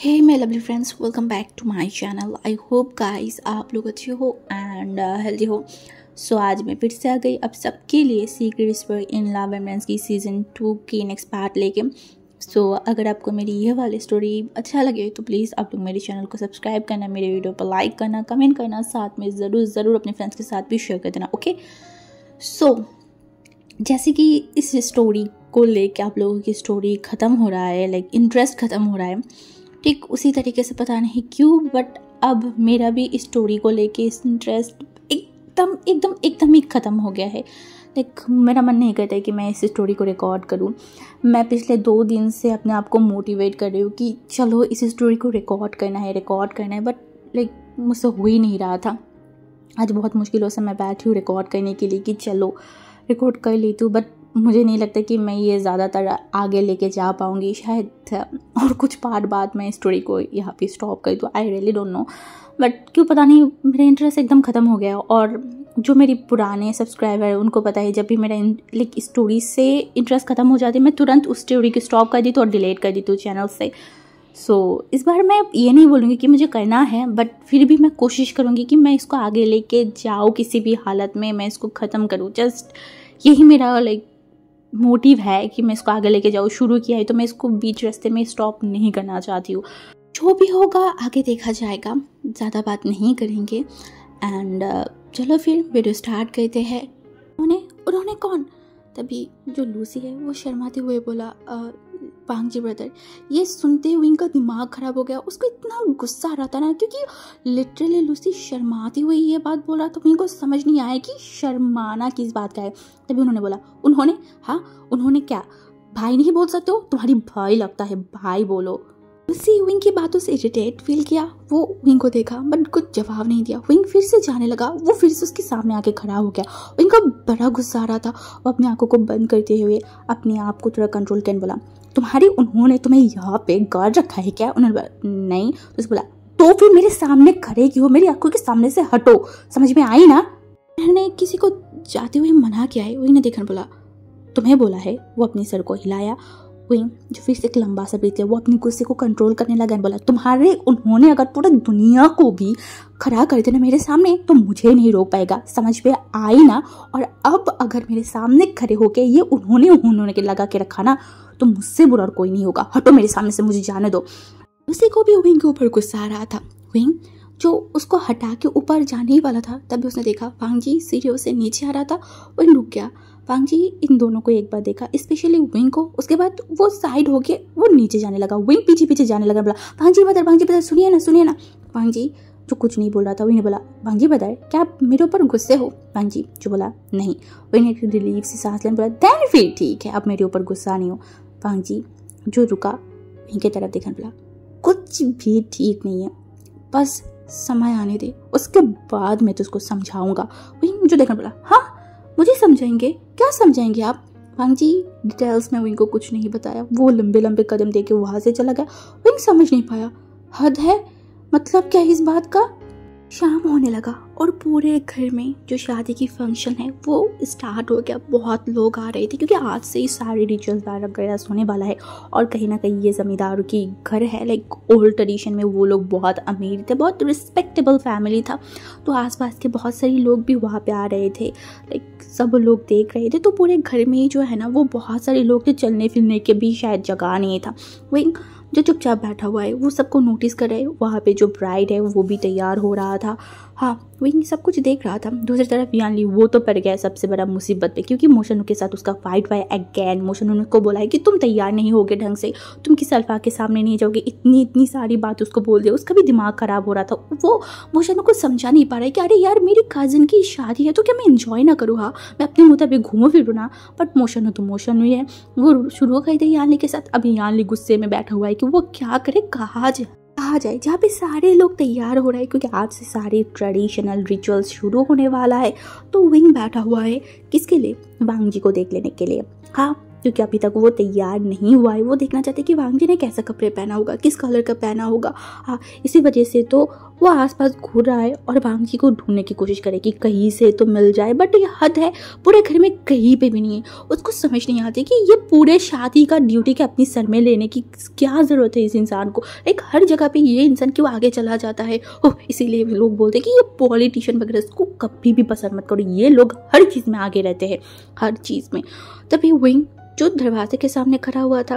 Hey my lovely friends, welcome back to my channel. I hope guys आप लोग अच्छे हो एंड हेल्दी हो। सो आज मैं फिर से आ गई अब सबके लिए secret whisper in love and friends की सीज़न 2 की नेक्स्ट पार्ट लेके। सो अगर आपको मेरी ये वाली स्टोरी अच्छा लगे तो प्लीज़ आप लोग मेरे चैनल को सब्सक्राइब करना, मेरे वीडियो पर लाइक करना, कमेंट करना, साथ में ज़रूर अपने फ्रेंड्स के साथ भी शेयर कर देना। ओके, सो जैसे कि इस स्टोरी को लेके आप लोगों की स्टोरी ख़त्म हो रहा है, लाइक इंटरेस्ट ख़त्म हो रहा है, ठीक उसी तरीके से पता नहीं क्यों बट अब मेरा भी इस स्टोरी को लेके इंटरेस्ट एकदम ही ख़त्म हो गया है। लाइक मेरा मन नहीं करता है कि मैं इस स्टोरी को रिकॉर्ड करूं। मैं पिछले 2 दिन से अपने आप को मोटिवेट कर रही हूँ कि चलो इस स्टोरी को रिकॉर्ड करना है, बट लाइक मुझसे हो ही नहीं रहा था। आज बहुत मुश्किलों से मैं बैठी हूँ रिकॉर्ड करने के लिए कि चलो रिकॉर्ड कर लेती हूँ, बट मुझे नहीं लगता कि मैं ये ज़्यादातर आगे लेके जा पाऊँगी। शायद और कुछ पार्ट बाद मैं स्टोरी को यहाँ पे स्टॉप कर दूँ। I really don't know, but क्यों पता नहीं मेरा इंटरेस्ट एकदम ख़त्म हो गया। और जो मेरी पुराने सब्सक्राइबर है उनको पता है, जब भी मेरा लाइक स्टोरी से इंटरेस्ट ख़त्म हो जाती है मैं तुरंत उस स्टोरी को स्टॉप कर देती हूँ और डिलीट कर देती हूँ चैनल से। सो इस बार मैं ये नहीं बोलूँगी कि मुझे करना है, बट फिर भी मैं कोशिश करूँगी कि मैं इसको आगे लेके जाऊँ, किसी भी हालत में मैं इसको ख़त्म करूँ। जस्ट यही मेरा लाइक मोटिव है कि मैं इसको आगे लेके जाऊँ। शुरू किया है तो मैं इसको बीच रास्ते में स्टॉप नहीं करना चाहती हूँ। जो भी होगा आगे देखा जाएगा, ज़्यादा बात नहीं करेंगे। एंड चलो फिर वीडियो स्टार्ट करते हैं। उन्होंने कौन? तभी जो लूसी है वो शर्माते हुए बोला, पांगजी ब्रदर। ये सुनते हुए इनका दिमाग खराब हो गया। उसको इतना गुस्सा आ रहा था ना, क्योंकि लिटरली लूसी शर्माती हुई ये बात बोल रहा था। इनको समझ नहीं आया कि शर्माना किस बात का है। तभी उन्होंने बोला, उन्होंने? हाँ उन्होंने क्या? भाई नहीं बोल सकते हो? तुम्हारी भाई लगता है, भाई बोलो। लूसी विंग की बातों से इरिटेट फील किया। वो विंग को देखा बट कुछ जवाब नहीं दिया। विंग फिर से जाने लगा। वो फिर से उसके सामने आके खड़ा हो गया। विंग को बड़ा गुस्सा आ रहा था। वो अपनी आंखों को बंद करते हुए अपने आप को थोड़ा कंट्रोल करके बोला, उन्होंने तुम्हें यहाँ पे गार्ड रखा है क्या? उन्होंने बोला नहीं। तो बोला तो फिर मेरे सामने खड़े क्यों? मेरी आंखों के सामने से हटो, समझ में आई ना? मैंने किसी को जाते हुए मना किया है। वही ने देखकर बोला, तुम्हें बोला है? वो अपने सर को हिलाया। वही जो फिर से एक लंबा सा ब्रीथ लिया। वो अपनी गुस्से को कंट्रोल करने लगा। बोला, उन्होंने अगर पूरी दुनिया को भी खड़ा कर देना मेरे सामने तो मुझे नहीं रोक पाएगा, समझ में आई ना? और अब अगर मेरे सामने खड़े होके ये उन्होंने के लगा के रखा ना तो मुझसे बुरा और कोई नहीं होगा। हटो मेरे सामने से, मुझे जाने दो। उसी को भी विंग के ऊपर गुस्सा आ रहा था। विंग जो उसको हटा के ऊपर जाने ही वाला था, तभी उसने देखा पांगजी सीढ़ियों से नीचे आ रहा था। वो रुक गया। पांगजी इन दोनों को एक बार देखा, स्पेशली विंग को। उसके बाद वो साइड होके वो नीचे जाने लगा। विंग पीछे जाने लगा। बोला, पांगजी बदर सुनिए ना। पांगजी जो कुछ नहीं बोल रहा था, उन्हें बोला, पांगजी बदर क्या आप मेरे ऊपर गुस्से हो? पांगजी जो बोला नहीं। विंग ने रिलीफ से सांस लेने बोला, देन फिर ठीक है, अब मेरे ऊपर गुस्सा नहीं हो। पांगजी जो रुका विंग की तरफ देखा, बोला, कुछ भी ठीक नहीं है, बस समय आने दे, उसके बाद मैं तुझको समझाऊंगा। विंग जो देखने बोला, हाँ मुझे समझाएंगे? क्या समझाएंगे आप? पांगजी डिटेल्स में विंग को कुछ नहीं बताया। वो लंबे कदम देके वहां से चला गया। विंग समझ नहीं पाया। हद है, मतलब क्या इस बात का? शाम होने लगा और पूरे घर में जो शादी की फंक्शन है वो स्टार्ट हो गया। बहुत लोग आ रहे थे क्योंकि आज से ही सारे रिचुअल्स वगैरह होने वाला है। और कहीं ना कहीं ये जमींदारों की घर है, लाइक ओल्ड ट्रेडिशन में वो लोग बहुत अमीर थे, बहुत रिस्पेक्टेबल फैमिली था। तो आसपास के बहुत सारे लोग भी वहाँ पे आ रहे थे, लाइक सब लोग देख रहे थे। तो पूरे घर में जो है ना वो बहुत सारे लोग थे, चलने फिरने के भी शायद जगह नहीं था। वही जो चुपचाप बैठा हुआ है वो सबको नोटिस कर रहा है। वहाँ पे जो ब्राइड है वो भी तैयार हो रहा था। हाँ वही सब कुछ देख रहा था। दूसरी तरफ यानली वो तो पड़ गया सबसे बड़ा मुसीबत पे, क्योंकि मोशनु के साथ उसका फाइट हुआ है अगेन। मोशनु ने उसको बोला है कि तुम तैयार नहीं होगे ढंग से, तुम किसी अल्फा के सामने नहीं जाओगे। इतनी सारी बात उसको बोल दिया। उसका भी दिमाग खराब हो रहा था। वो मोशनु को समझा नहीं पा रहा है कि अरे यार मेरी कजिन की शादी है तो क्या मैं इंजॉय ना करूँ? हाँ मैं अपने मुताबिक घूमूं फिरूँ ना। बट मोशनु तो मोशनु ही है। वो शुरू कर दी यानली के साथ। अभी यानली गुस्से में बैठा हुआ है कि वो क्या करे, कहाँ जाए जहाँ पे सारे लोग तैयार हो रहे हैं, क्योंकि आज से सारे ट्रेडिशनल रिचुअल्स शुरू होने वाला है। तो विंग बैठा हुआ है किसके लिए? वांग जी को देख लेने के लिए। हाँ क्योंकि अभी तक वो तैयार नहीं हुआ है। वो देखना चाहते कि वांग जी ने कैसा कपड़े पहना होगा, किस कलर का पहना होगा। हाँ, इसी वजह से तो वो आसपास घूर रहा है और वांग जी को ढूंढने की कोशिश करे कि कहीं से तो मिल जाए। बट ये हद है, पूरे घर में कहीं पे भी नहीं है। उसको समझ नहीं आती कि ये पूरे शादी का ड्यूटी के अपनी सर में लेने की क्या ज़रूरत है इस इंसान को। एक हर जगह पे ये इंसान क्यों आगे चला जाता है। ओह, इसीलिए लोग बोलते हैं कि ये पॉलिटिशियन वगैरह, इसको कभी भी पसंद मत करो। ये लोग हर चीज़ में आगे रहते हैं, हर चीज़ में। तभी विंग जो दरवाजे के सामने खड़ा हुआ था,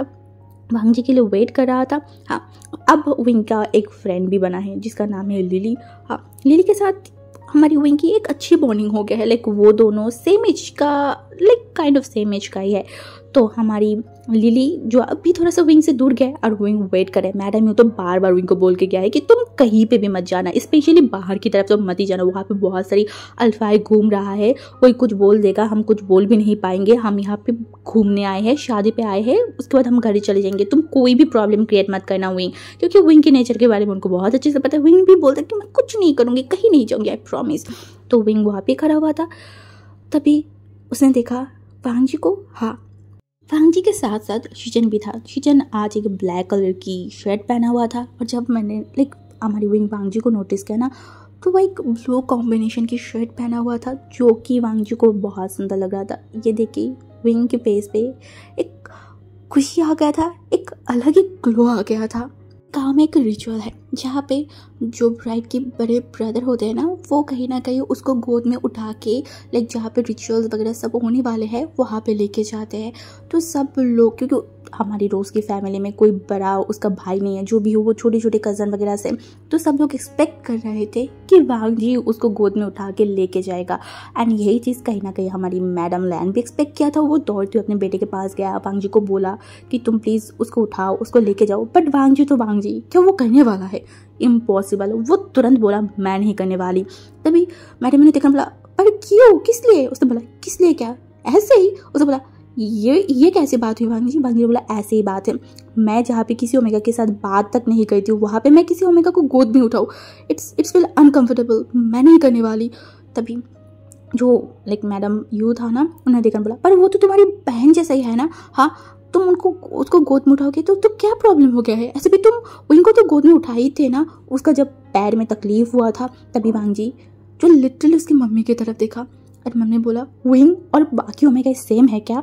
वांग जी के लिए वेट कर रहा था। हाँ, अब विंग का एक फ्रेंड भी बना है जिसका नाम है लिली। हाँ, लिली के साथ हमारी विंग की एक अच्छी बॉन्डिंग हो गया है। लाइक वो दोनों सेम एज का, like kind of same age का ही है। तो हमारी लिली जो अभी थोड़ा सा विंग से दूर गया है और विंग वेट करे। मैडम यूँ तो बार बार विंग को बोल के गया है कि तुम कहीं पे भी मत जाना, स्पेशली बाहर की तरफ तो मत ही जाना। वहाँ पे बहुत सारी अल्फाई घूम रहा है, कोई कुछ बोल देगा, हम कुछ बोल भी नहीं पाएंगे। हम यहाँ पे घूमने आए हैं, शादी पे आए हैं, उसके बाद हम घर ही चले जाएंगे। तुम कोई भी प्रॉब्लम क्रिएट मत करना विंग, क्योंकि विंग के नेचर के बारे में उनको बहुत अच्छे से पता है। विंग भी बोलता है कि मैं कुछ नहीं करूँगी, कहीं नहीं जाऊँगी, आई प्रॉमिस। तो विंग वहाँ पे खड़ा हुआ था। तभी उसने देखा वांग जी को। हाँ, वांग जी के साथ साथ शीजन भी था। शीजन आज एक ब्लैक कलर की शर्ट पहना हुआ था और जब मैंने लाइक हमारी विंग वांग जी को नोटिस किया ना, तो वह एक ब्लू कॉम्बिनेशन की शर्ट पहना हुआ था जो कि वांग जी को बहुत सुंदर लग रहा था। ये देखिए विंग के फेस पे एक खुशी आ गया था, एक अलग ही ग्लो आ गया था। काम एक रिचुअल है जहाँ पे जो ब्राइड के बड़े ब्रदर होते हैं ना, वो कहीं ना कहीं उसको गोद में उठा के लाइक जहाँ पे रिचुअल्स वगैरह सब होने वाले हैं वहाँ पे लेके जाते हैं। तो सब लोग, क्योंकि हमारी रोज़ की फैमिली में कोई बड़ा उसका भाई नहीं है, जो भी हो वो छोटे छोटे कज़न वगैरह से, तो सब लोग एक्सपेक्ट कर रहे थे कि वांग जी उसको गोद में उठा के लेके जाएगा। एंड यही चीज़ कहीं ना कहीं हमारी मैडम लैन भी एक्सपेक्ट किया था। वो दौड़ते हुए अपने बेटे के पास गया, वांग जी को बोला कि तुम प्लीज़ उसको उठाओ, उसको लेके जाओ। बट वांग जी तो वांग जी, क्या वो करने वाला है? इम्पॉसिबल। वो तुरंत बोला मैं नहीं करने वाली। तभी मैडम ने देखा, बोला पर क्यों, किस लिए? उसने बोला किस लिए, क्या ऐसे ही? उसने बोला ये कैसी बात हुई वांग जी? वांग जी ने बोला ऐसे ही बात है, मैं जहाँ पे किसी ओमेगा के साथ बात तक नहीं करती हूँ वहाँ पे मैं किसी ओमेगा को गोद में उठाऊँ, इट्स फील अनकम्फर्टेबल, मैं नहीं करने वाली। तभी जो लाइक मैडम यू था ना, उन्होंने देखा, बोला पर वो तो तुम्हारी बहन जैसा ही है ना। हाँ, तुम उसको गोद में उठाओगे तो क्या प्रॉब्लम हो गया है? ऐसे भी तुम उनको तो गोद में उठाई थे ना। उसका जब पैर में तकलीफ हुआ था तभी वांग जी जो लिटरली उसकी मम्मी की तरफ देखा और मम्मी ने बोला विंग और बाकी ओमेगा सेम है क्या?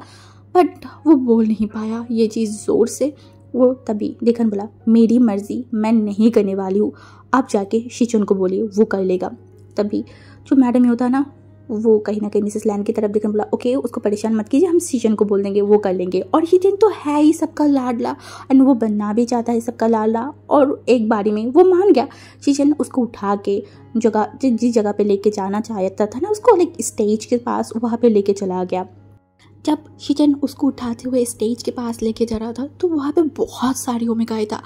बट वो बोल नहीं पाया ये चीज़ ज़ोर से। वो तभी देखन बोला मेरी मर्जी, मैं नहीं करने वाली हूँ, आप जाके शीचन को बोलिए, वो कर लेगा। तभी जो मैडम होता ना, वो कहीं ना कहीं मिसेस लैन की तरफ देखकर बोला ओके, उसको परेशान मत कीजिए, हम शीजन को बोल देंगे, वो कर लेंगे। और शीजन तो है ही सबका लाडला एंड वो बनना भी चाहता है सबका लाडला, और एक बारी में वो मान गया। शीजन उसको उठा के जिस जगह पे लेके जाना चाहता था ना, उसको लाइक स्टेज के पास वहाँ पे लेके चला गया। जब शीजन उसको उठाते हुए स्टेज के पास लेके जा रहा था तो वहाँ पे बहुत सारी ओमेगाएं था।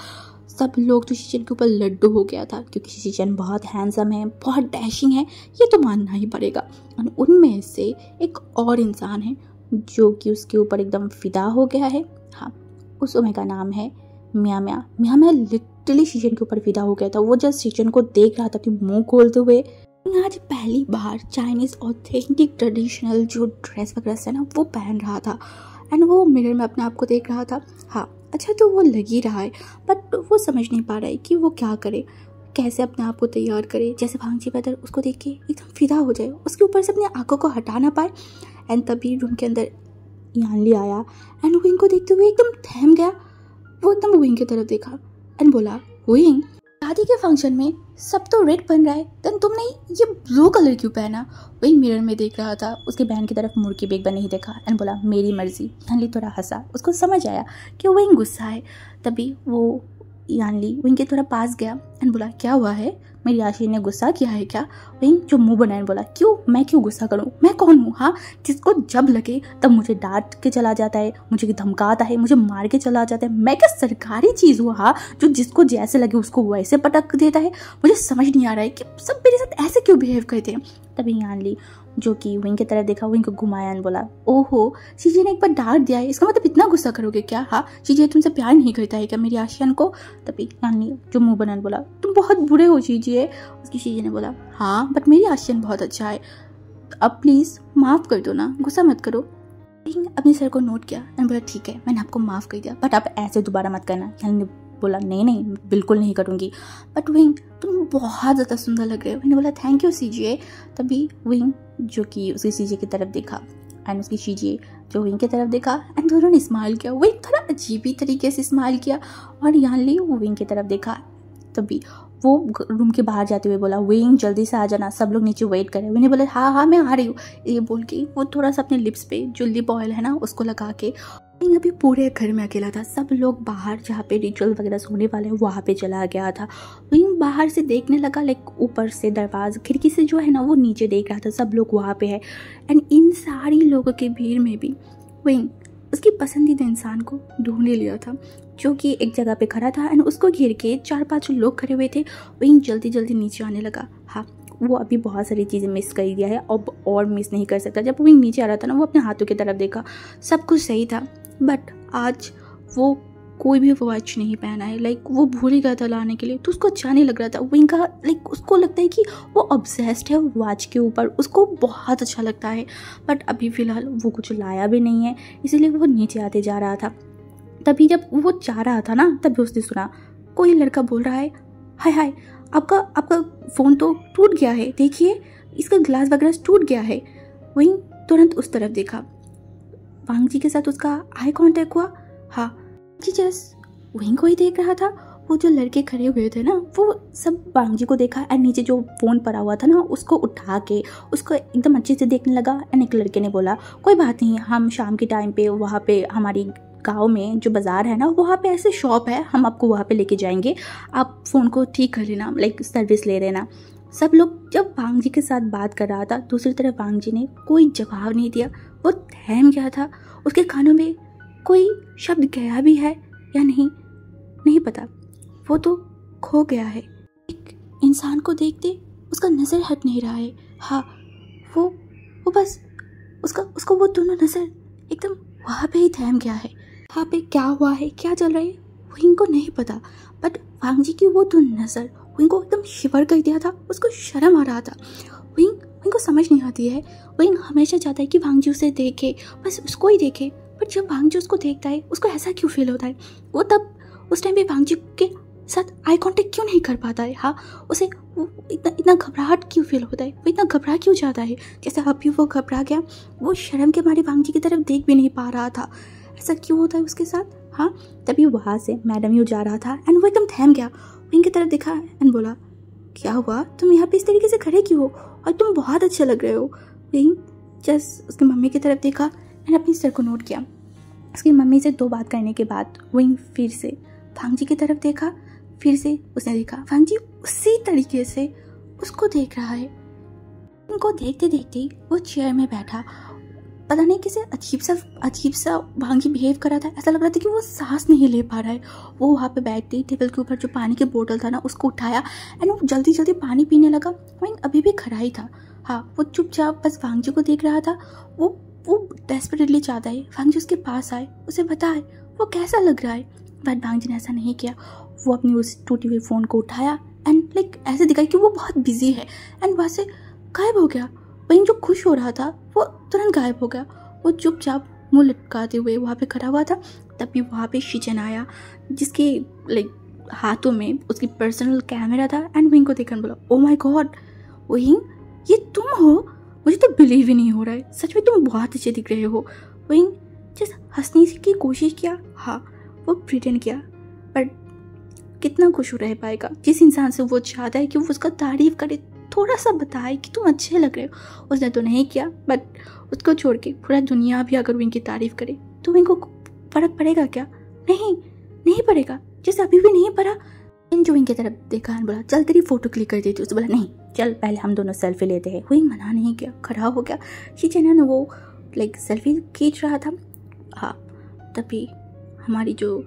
सब लोग तो शीजन के ऊपर लड्डू हो गया था, क्योंकि शीजन बहुत हैंडसम है, बहुत डैशिंग है, ये तो मानना ही पड़ेगा। और उनमें से एक और इंसान है जो कि उसके ऊपर एकदम फिदा हो गया है। हाँ, उस ओमेगा का नाम है मिया मिया। मिया मिया लिटरली शीजन के ऊपर फिदा हो गया था। वो जस्ट शीजन को देख रहा था अपनी मुँह खोलते हुए। आज पहली बार चाइनीज़ ऑथेंटिक ट्रेडिशनल जो ड्रेस वगैरह है ना, वो पहन रहा था एंड वो मिरर में अपने आप को देख रहा था। हाँ, अच्छा तो वो लग ही रहा है, बट वो समझ नहीं पा रहा है कि वो क्या करे, कैसे अपने आप को तैयार करे। जैसे वांग जी ब्रदर उसको देख के एकदम फिदा हो जाए, उसके ऊपर से अपनी आंखों को हटा ना पाए। एंड तभी रूम के अंदर यानली आया एंड विंग को देखते हुए एकदम थम गया। वो एकदम विंग की तरफ देखा एंड बोला विंग, शादी के फंक्शन में सब तो रेड पहन रहा है, देन तुमने ये ब्लू कलर क्यों पहना? वही मिरर में देख रहा था, उसके बहन की तरफ मुड़ के भी एक बार नहीं देखा एंड बोला मेरी मर्जी। यानली थोड़ा हंसा, उसको समझ आया कि विंग गुस्सा है। तभी वो यानली विंग के थोड़ा पास गया एंड बोला क्या हुआ है, मेरी आशी ने गुस्सा किया है क्या? विंग जो मुंह बनाए बोला क्यों, मैं क्यों गुस्सा करूं, मैं कौन हूँ? हाँ, जिसको जब लगे तब मुझे डांट के चला जाता है, मुझे धमकाता है, मुझे मार के चला जाता है। मैं क्या सरकारी चीज़ हूँ? हाँ, जो जिसको जैसे लगे उसको वैसे पटक देता है। मुझे समझ नहीं आ रहा है कि सब मेरे साथ ऐसे क्यों बिहेव करते हैं। तभी यानली जो कि विंग की तरफ देखा, विंग को घुमाया और बोला ओहो, शीजी ने एक बार डांट दिया है, इसका मतलब इतना गुस्सा करोगे क्या? हाँ, शीजी तुमसे प्यार नहीं करता है क्या मेरी आशियान को? तभी यानली जो मुंह बनाने बोला तुम बहुत बुरे हो शीजी। उसकी शीजी ने बोला हाँ, बट मेरी आशियान बहुत अच्छा है, अब प्लीज़ माफ़ कर दो ना, गुस्सा मत करो। अपने सर को नोट किया एंड बोला ठीक है मैंने आपको माफ़ कर दिया बट आप ऐसे दोबारा मत करना। यानी ने बोला नहीं बिल्कुल नहीं करूँगी। बट विंग तुम बहुत ज़्यादा सुंदर लग रहे हो। मैंने बोला थैंक यू सीजे। तभी विंग जो कि उसकी सीजे की तरफ देखा एंड उसकी सीजे जो विंग की तरफ देखा एंड दोनों ने स्माइल किया। विंग थोड़ा अजीब ही तरीके से स्माइल किया और यानली वो विंग की तरफ देखा। तभी वो रूम के बाहर जाते हुए बोला विंग जल्दी से आ जाना, सब लोग नीचे वेट कर रहे हैं। विंग ने बोला हाँ मैं आ रही हूँ। ये बोल के वो थोड़ा सा अपने लिप्स पे जो लिप ऑयल है ना उसको लगा के विंग अभी पूरे घर में अकेला था। सब लोग बाहर जहाँ पे रिचुअल वगैरह होने वाले हैं वहाँ पे चला गया था। विंग बाहर से देखने लगा लाइक ऊपर से दरवाजा खिड़की से जो है ना वो नीचे देख रहा था सब लोग वहाँ पे है। एंड इन सारी लोगों की भीड़ में भी विंग उसकी पसंदीदा इंसान को ढूंढ लिया था जो कि एक जगह पे खड़ा था एंड उसको घेर के 4-5 लोग खड़े हुए थे। विंग जल्दी नीचे आने लगा। हाँ वो अभी बहुत सारी चीज़ें मिस कर दिया है अब और मिस नहीं कर सकता। जब विंग नीचे आ रहा था ना वो अपने हाथों की तरफ देखा, सब कुछ सही था बट आज वो कोई भी वॉच नहीं पहना है। लाइक वो भूल ही गया था लाने के लिए तो उसको अच्छा नहीं लग रहा था। विंग का लाइक उसको लगता है कि वो ऑब्सेस्ड है वॉच के ऊपर, उसको बहुत अच्छा लगता है बट अभी फ़िलहाल वो कुछ लाया भी नहीं है इसीलिए वो नीचे आते जा रहा था। तभी जब वो जा रहा था ना तभी उसने सुना कोई लड़का बोल रहा है हाय आपका फ़ोन तो टूट गया है, देखिए इसका ग्लास वगैरह टूट गया है। विंग तुरंत उस तरफ देखा, वांग जी के साथ उसका आई कांटेक्ट हुआ। हाँ जी जस्ट विंग को ही देख रहा था। वो जो लड़के खड़े हुए थे ना वो सब वांग जी को देखा एंड नीचे जो फ़ोन पड़ा हुआ था ना उसको उठा के उसको एकदम अच्छे से देखने लगा। एंड एक लड़के ने बोला कोई बात नहीं, हम शाम के टाइम पे वहाँ पे हमारी गांव में जो बाज़ार है ना वहाँ पे ऐसे शॉप है, हम आपको वहाँ पे लेके जाएंगे, आप फ़ोन को ठीक कर लेना, लाइक सर्विस ले लेना। सब लोग जब वांग जी के साथ बात कर रहा था दूसरी तरफ वांग जी ने कोई जवाब नहीं दिया। वो थम गया था, उसके कानों में कोई शब्द गया भी है या नहीं पता, वो तो खो गया है। एक इंसान को देखते उसका नज़र हट नहीं रहा है। हाँ वो बस उसको वो दोनों नज़र एकदम वहाँ पे ही थम गया है। वहाँ पे क्या हुआ है क्या चल रहा है विंग को नहीं पता बट वांग जी की वो तो नज़र विंग को एकदम शिवर कर दिया था। उसको शर्म आ रहा था। विंग को समझ नहीं आती है। विंग हमेशा चाहता है कि वांग जी उसे देखे, बस उसको ही देखे, बट जब वांग जी उसको देखता है उसको ऐसा क्यों फील होता है। वो तब उस टाइम पे वांग जी के साथ आई कांटेक्ट क्यों नहीं कर पाता है। हाँ उसे वो इतना घबराहट क्यों फील होता है, वो इतना घबरा क्यों जाता है। जैसे अभी वो घबरा गया, वो शर्म के मारे वांग जी की तरफ देख भी नहीं पा रहा था। ऐसा क्यों होता है उसके साथ। हाँ तभी वहाँ से मैडम यू जा रहा था एंड वो एकदम थम गया, विंग की तरफ देखा एंड बोला क्या हुआ, तुम यहाँ पे इस तरीके से खड़े क्यों हो और तुम बहुत अच्छे लग रहे हो। विंग जस्ट उसकी मम्मी की तरफ देखा एंड अपनी सर को नोट किया। उसकी मम्मी से 2 बात करने के बाद विंग फिर से वांग जी की तरफ देखा, फिर से उसने देखा वांग जी उसी तरीके से उसको देख रहा है। उनको देखते देखते वो चेयर में बैठा, पता नहीं किसी अजीब सा वांग जी बिहेव कर रहा था। ऐसा लग रहा था कि वो सांस नहीं ले पा रहा है। वो वहाँ पे बैठते ही टेबल के ऊपर जो पानी की बोतल था ना उसको उठाया एंड वो जल्दी पानी पीने लगा। विंग अभी भी खड़ा ही था। हाँ वो चुपचाप बस वांग जी को देख रहा था। वो डेस्परेटली चाहता है वांग जी उसके पास आए, उसे बताए वो कैसा लग रहा है, बट वांग जी ने ऐसा नहीं किया। वो अपनी उस टूटी हुई फ़ोन को उठाया एंड लाइक ऐसे दिखाया कि वो बहुत बिजी है एंड वहाँ से गायब हो गया। विंग जो खुश हो रहा था वो तुरंत गायब हो गया। वो चुपचाप मुंह लटकाते हुए वहाँ पे खड़ा हुआ था। तभी वहाँ पे शिचन आया जिसके लाइक हाथों में उसकी पर्सनल कैमरा था एंड विंग को देखकर बोला ओ माय गॉड विंग ये तुम हो, मुझे तो बिलीव ही नहीं हो रहा है, सच में तुम बहुत अच्छे दिख रहे हो। विंग जस्ट हंसने की कोशिश किया। हाँ वो प्रिटेंड किया बट कितना खुश रह पाएगा जिस इंसान से वो चाहता है कि वो उसका तारीफ करे, थोड़ा सा बताए कि तुम अच्छे लग रहे हो। उसने तो नहीं किया बट उसको छोड़ के पूरा दुनिया भी अगर विंग की तारीफ करे तो विंग को फर्क पड़ेगा क्या। नहीं पड़ेगा, जैसे अभी भी नहीं पड़ा। जो विंग की तरफ देखा और बोला चल तेरी फोटो क्लिक कर देती। उसने बोला नहीं चल पहले हम दोनों सेल्फी लेते हैं। विंग मना नहीं किया, खड़ा हो गया। शिचन है ना वो लाइक सेल्फी खींच रहा था। हाँ तभी हमारी जो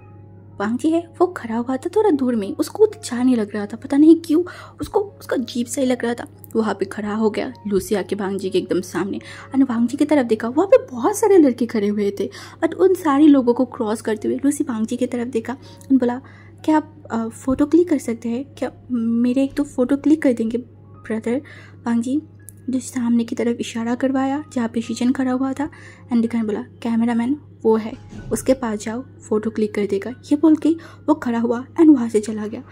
वांग जी है वो खड़ा हुआ था थोड़ा दूर में, उसको अच्छा नहीं लग रहा था, पता नहीं क्यों उसका अजीब सा ही लग रहा था। वहाँ पे खड़ा हो गया लूसी आके वांग जी के एकदम सामने और वांग जी की तरफ देखा। वहाँ पे बहुत सारे लड़के खड़े हुए थे बट उन सारे लोगों को क्रॉस करते हुए लूसी वांग जी की तरफ देखा और बोला क्या आप फ़ोटो क्लिक कर सकते हैं क्या, मेरे एक तो फ़ोटो क्लिक कर देंगे ब्रदर वांग जी। जो सामने की तरफ इशारा करवाया जहाँ पे शीचन खड़ा हुआ था एंड दिखाने बोला कैमरामैन वो है, उसके पास जाओ, फ़ोटो क्लिक कर देगा। ये बोल के वो खड़ा हुआ एंड वहाँ से चला गया।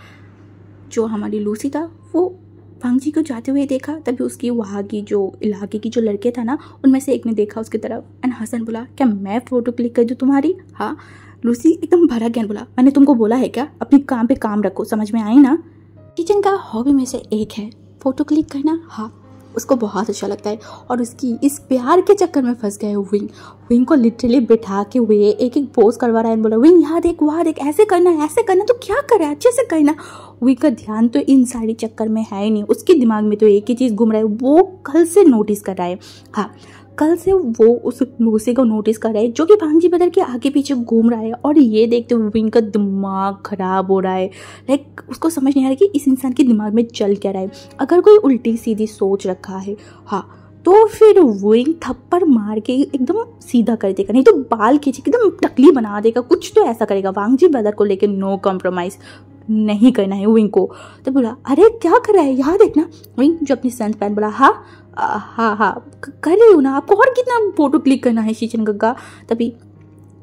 जो हमारी लूसी था वो भांग जी को जाते हुए देखा, तभी उसकी वहाँ की जो इलाके की जो लड़के था ना उनमें से एक ने देखा उसकी तरफ एंड हसन बोला क्या मैं फ़ोटो क्लिक कर दूँ तुम्हारी? हाँ। लूसी एकदम भरा ज्ञान बोला मैंने तुमको बोला है क्या, अपनी काम पे काम रखो, समझ में आई ना? शीचन का हॉबी में से एक है फ़ोटो क्लिक करना। हाँ, उसको बहुत अच्छा लगता है और उसकी इस प्यार के चक्कर में फंस गए विंग को लिटरली बिठा के हुए एक एक पोज करवा रहा है। बोला विंग यहाँ देख वहाँ देख, ऐसे करना तो क्या कर रहा है, अच्छे से करना। विंग का ध्यान तो इन सारी चक्कर में है ही नहीं, उसके दिमाग में तो एक ही चीज़ घूम रहा है, वो कल से नोटिस कर रहा है। हाँ, कल से वो उस लूसी को नोटिस कर रहा है जो कि भांजी बदर के आगे पीछे घूम रहा है और ये देखते हुए विंग का दिमाग खराब हो रहा है। लाइक उसको समझ नहीं आ रहा कि इस इंसान के दिमाग में चल क्या रहा है। अगर कोई उल्टी सीधी सोच रखा है हाँ तो फिर विंग थप्पड़ मार के एकदम सीधा कर देगा, नहीं तो बाल खींच के एकदम टकली बना देगा, कुछ तो ऐसा करेगा। भांजी बदर को लेकर नो कॉम्प्रोमाइज़ नहीं करना है विंग को। तो बोला अरे क्या कर रहा है यहाँ देखना। विंग जो अपनी संत पैन बोला हाँ कर रही हूँ ना, आपको और कितना फोटो क्लिक करना है शीचन गग्गा। तभी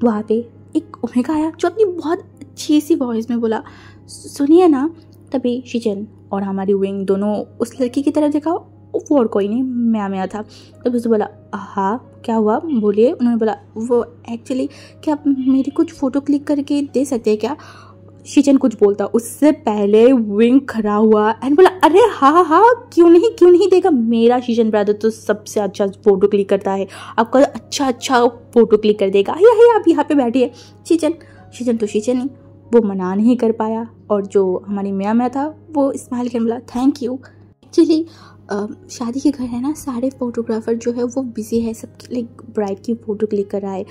वहाँ पे एक ओमेगा आया जो अपनी बहुत अच्छी सी वॉइस में बोला सुनिए ना। तभी शीचन और हमारी विंग दोनों उस लड़की की तरफ देखा, वो और कोई नहीं मैं था। तभी उसने बोला हाँ क्या हुआ बोलिए। उन्होंने बोला वो एक्चुअली क्या आप मेरी कुछ फ़ोटो क्लिक करके दे सकते हैं क्या? शीचन कुछ बोलता उससे पहले विंग खड़ा हुआ एंड बोला अरे हाँ क्यों नहीं देगा, मेरा शीचन ब्रदर तो सबसे अच्छा फोटो क्लिक करता है, आपका अच्छा फोटो क्लिक कर देगा। ये आप यहाँ पे बैठिए। शीचन तो शीचन ही, वो मना नहीं कर पाया और जो हमारी मियाँ था वो स्माइल कर बोला थैंक यू। एक्चुअली शादी के घर है ना, सारे फोटोग्राफर जो है वो बिजी है, सब लाइक ब्राइड की फ़ोटो क्लिक कर रहा है,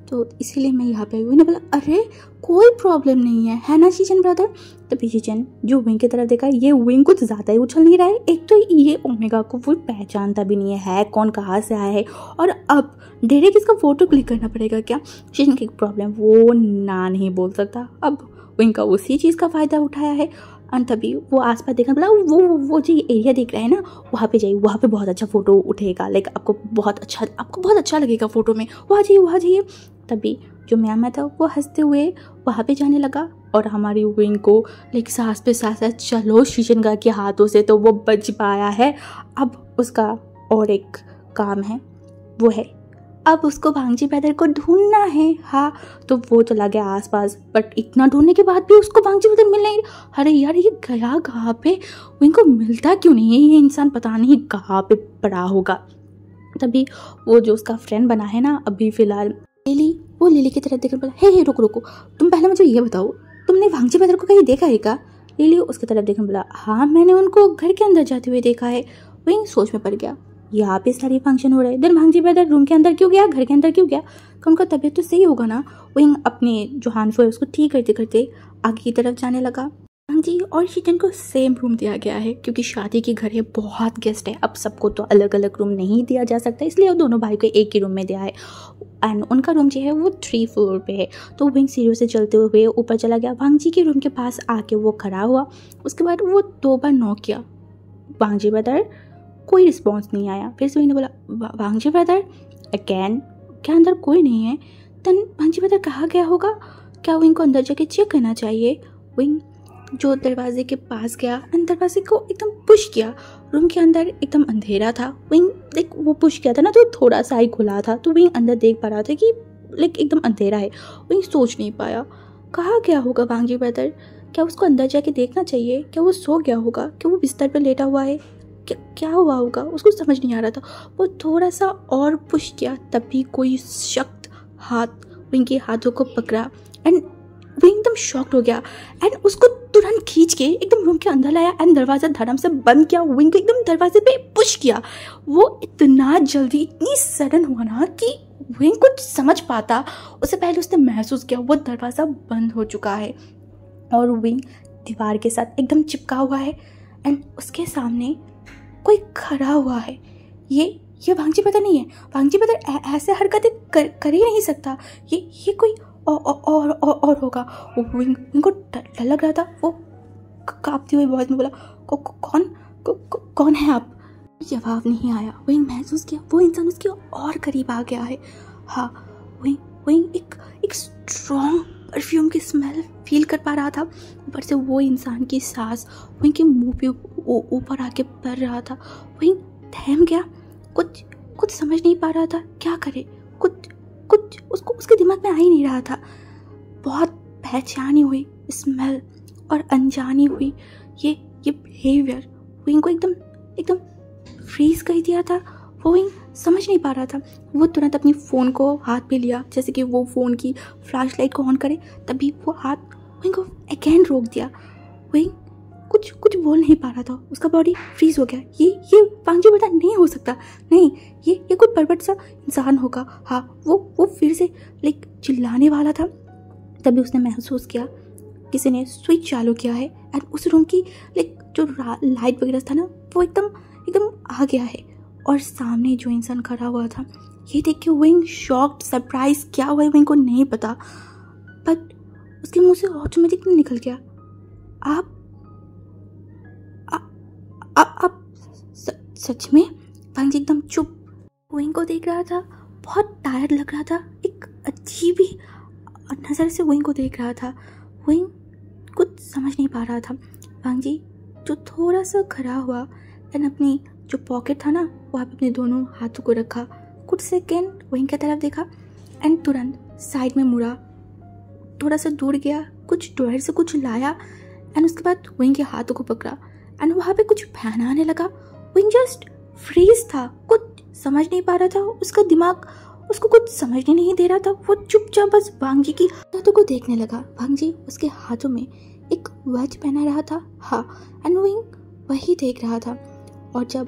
तो इसीलिए मैं यहाँ पे आई। उन्होंने बोला अरे कोई प्रॉब्लम नहीं है ना शीचन ब्रदर। तभी शीचन जो विंग की तरफ देखा, ये विंग कुछ ज़्यादा ही उछल नहीं रहा है। एक तो ये ओमेगा को वो पहचानता भी नहीं है कौन कहाँ से आया है और अब डायरेक्ट इसका फ़ोटो क्लिक करना पड़ेगा क्या? शीचन की प्रॉब्लम, वो ना नहीं बोल सकता। अब विंग का उसी चीज़ का फ़ायदा उठाया है। और तभी वो आसपास देखना बोला वो जो एरिया देख रहे हैं ना वहाँ पे जाइए, वहाँ पे बहुत अच्छा फ़ोटो उठेगा, लाइक आपको बहुत अच्छा लगेगा फ़ोटो में, वहाँ जाइए। तभी जो मैम था वो हंसते हुए वहाँ पे जाने लगा और हमारी विंग को लाइक सांस पे सांस चलो शीचन के हाथों से तो वो बच पाया है। अब उसका और एक काम है, वो है अब उसको भांजी ब्रदर को ढूंढना है। हाँ, तो वो चला गया आसपास, बट इतना ढूंढने के बाद भी उसको भांजी ब्रदर मिल नहीं। अरे यार ये गया कहाँ पे, इनको मिलता क्यों नहीं है, ये इंसान पता नहीं कहाँ पे पड़ा होगा। तभी वो जो उसका फ्रेंड बना है ना अभी फिलहाल लिली की तरफ देखकर बोला हे रुको, तुम पहले मुझे ये बताओ तुमने भांजी ब्रदर को कहीं देखा है क्या? लिली उसकी तरफ देखकर बोला हाँ मैंने उनको घर के अंदर जाते हुए देखा है। वही सोच में पड़ गया, यहाँ पे सारी फंक्शन हो रहे हैं, देन भांजी ब्रदर रूम के अंदर क्यों गया, घर के अंदर क्यों गया? उनका तबीयत तो सही होगा ना। वही अपने जो हानफो है उसको ठीक करते करते आगे की तरफ जाने लगा। भांजी और शीचन को सेम रूम दिया गया है क्योंकि शादी के घर है, बहुत गेस्ट है, अब सबको तो अलग अलग रूम नहीं दिया जा सकता, इसलिए वो दोनों भाई को एक ही रूम में दिया है। एंड उनका रूम जो है वो 3 फ्लोर पे है। तो विंग सीढ़ियों से चलते हुए ऊपर चला गया, भांजी के रूम के पास आके वो खड़ा हुआ। उसके बाद वो 2 बार नॉक किया, भांजी ब्रदर कोई रिस्पॉन्स नहीं आया। फिर से विंग ने बोला भांजी ब्रदर अगैन, क्या अंदर कोई नहीं है? तन भांजी ब्रदर कहाँ गया होगा, क्या विंग को अंदर जाके चेक करना चाहिए? विंग जो दरवाजे के पास गया एंड दरवाजे को एकदम पुश किया। रूम के अंदर एकदम अंधेरा था, विंग लाइक वो पुश किया था ना तो थोड़ा सा ही खुला था, तो विंग अंदर देख पा रहा था कि लाइक एकदम अंधेरा है। विंग सोच नहीं पाया कहाँ गया होगा भांजी ब्रदर, क्या उसको अंदर जाके देखना चाहिए, क्या वो सो गया होगा, क्या वो बिस्तर पर लेटा हुआ है, क्या हुआ होगा, उसको समझ नहीं आ रहा था। वो थोड़ा सा और पुश किया, तभी कोई सख्त हाथ विंग के हाथों को पकड़ा एंड विंग एकदम शॉक्ड हो गया एंड उसको तुरंत खींच के एकदम रूम के अंदर लाया एंड दरवाज़ा धड़म से बंद किया। विंग को एकदम दरवाजे पे पुश किया। वो इतना जल्दी, इतनी सडन हुआ ना कि विंग कुछ समझ पाता उससे पहले उसने महसूस किया वो दरवाज़ा बंद हो चुका है और विंग दीवार के साथ एकदम चिपका हुआ है एंड उसके सामने कोई खड़ा हुआ है। ये भांजी ब्रदर नहीं है, भांजी ब्रदर ऐसे हरकतें कर ही नहीं सकता, ये कोई और होगा। विंग को डर लग रहा था, वो कांपती हुई आवाज में बोला कौन है आप? जवाब नहीं आया। वही महसूस किया वो इंसान उसके और करीब आ गया है। हाँ, वही वही एक स्ट्रॉन्ग परफ्यूम की स्मेल फील कर पा रहा था। ऊपर से वो इंसान की सांस वहीं के मुंह पे ऊपर आके पड़ रहा था। वही थम गया, कुछ समझ नहीं पा रहा था क्या करे। कुछ उसको उसके दिमाग में आ ही नहीं रहा था। बहुत पहचानी हुई स्मेल और अनजानी हुई ये बिहेवियर विंग को एकदम फ्रीज कर दिया था। वो विंग समझ नहीं पा रहा था। वो तुरंत अपनी फ़ोन को हाथ पे लिया, जैसे कि वो फ़ोन की फ्लैश लाइट को ऑन करे, तभी वो हाथ विंग को अगेन रोक दिया। विंग कुछ बोल नहीं पा रहा था, उसका बॉडी फ्रीज हो गया। ये वांगजी बेटा नहीं हो सकता, नहीं, ये कोई परवट सा इंसान होगा। हाँ, वो फिर से लाइक चिल्लाने वाला था। तभी उसने महसूस किया किसी ने स्विच चालू किया है एंड उस रूम की लाइक जो लाइट वगैरह था ना, वो एकदम आ गया है। और सामने जो इंसान खड़ा हुआ था, ये देख के विंग शॉक्ड, सरप्राइज, क्या हुआ है विंग को नहीं पता, बट उसके मुंह से ऑटोमेटिक निकल गया, आप सच में? वांगजी एकदम चुप विंग को देख रहा था, बहुत टायर्ड लग रहा था, एक अजीब ही नज़र से विंग को देख रहा था। विंग कुछ समझ नहीं पा रहा था। वांगजी जो थोड़ा सा खड़ा हुआ एंड अपनी जो पॉकेट था ना, वहाँ पे अपने दोनों हाथों को रखा, कुछ सेकेंड विंग की तरफ देखा एंड तुरंत साइड में मुड़ा, थोड़ा सा दूर गया, कुछ ड्रॉयर से कुछ लाया एंड उसके बाद विंग के हाथों को पकड़ा एंड वहाँ पे कुछ पहनाने लगा। विंग जस्ट फ्रीज था, कुछ समझ नहीं पा रहा था, उसका दिमाग उसको कुछ समझने नहीं दे रहा था। वो चुपचाप बस वांगजी की हाथों को देखने लगा। वांगजी उसके हाथों में एक वॉच पहना रहा था, हाँ, एंड विंग वही देख रहा था। और जब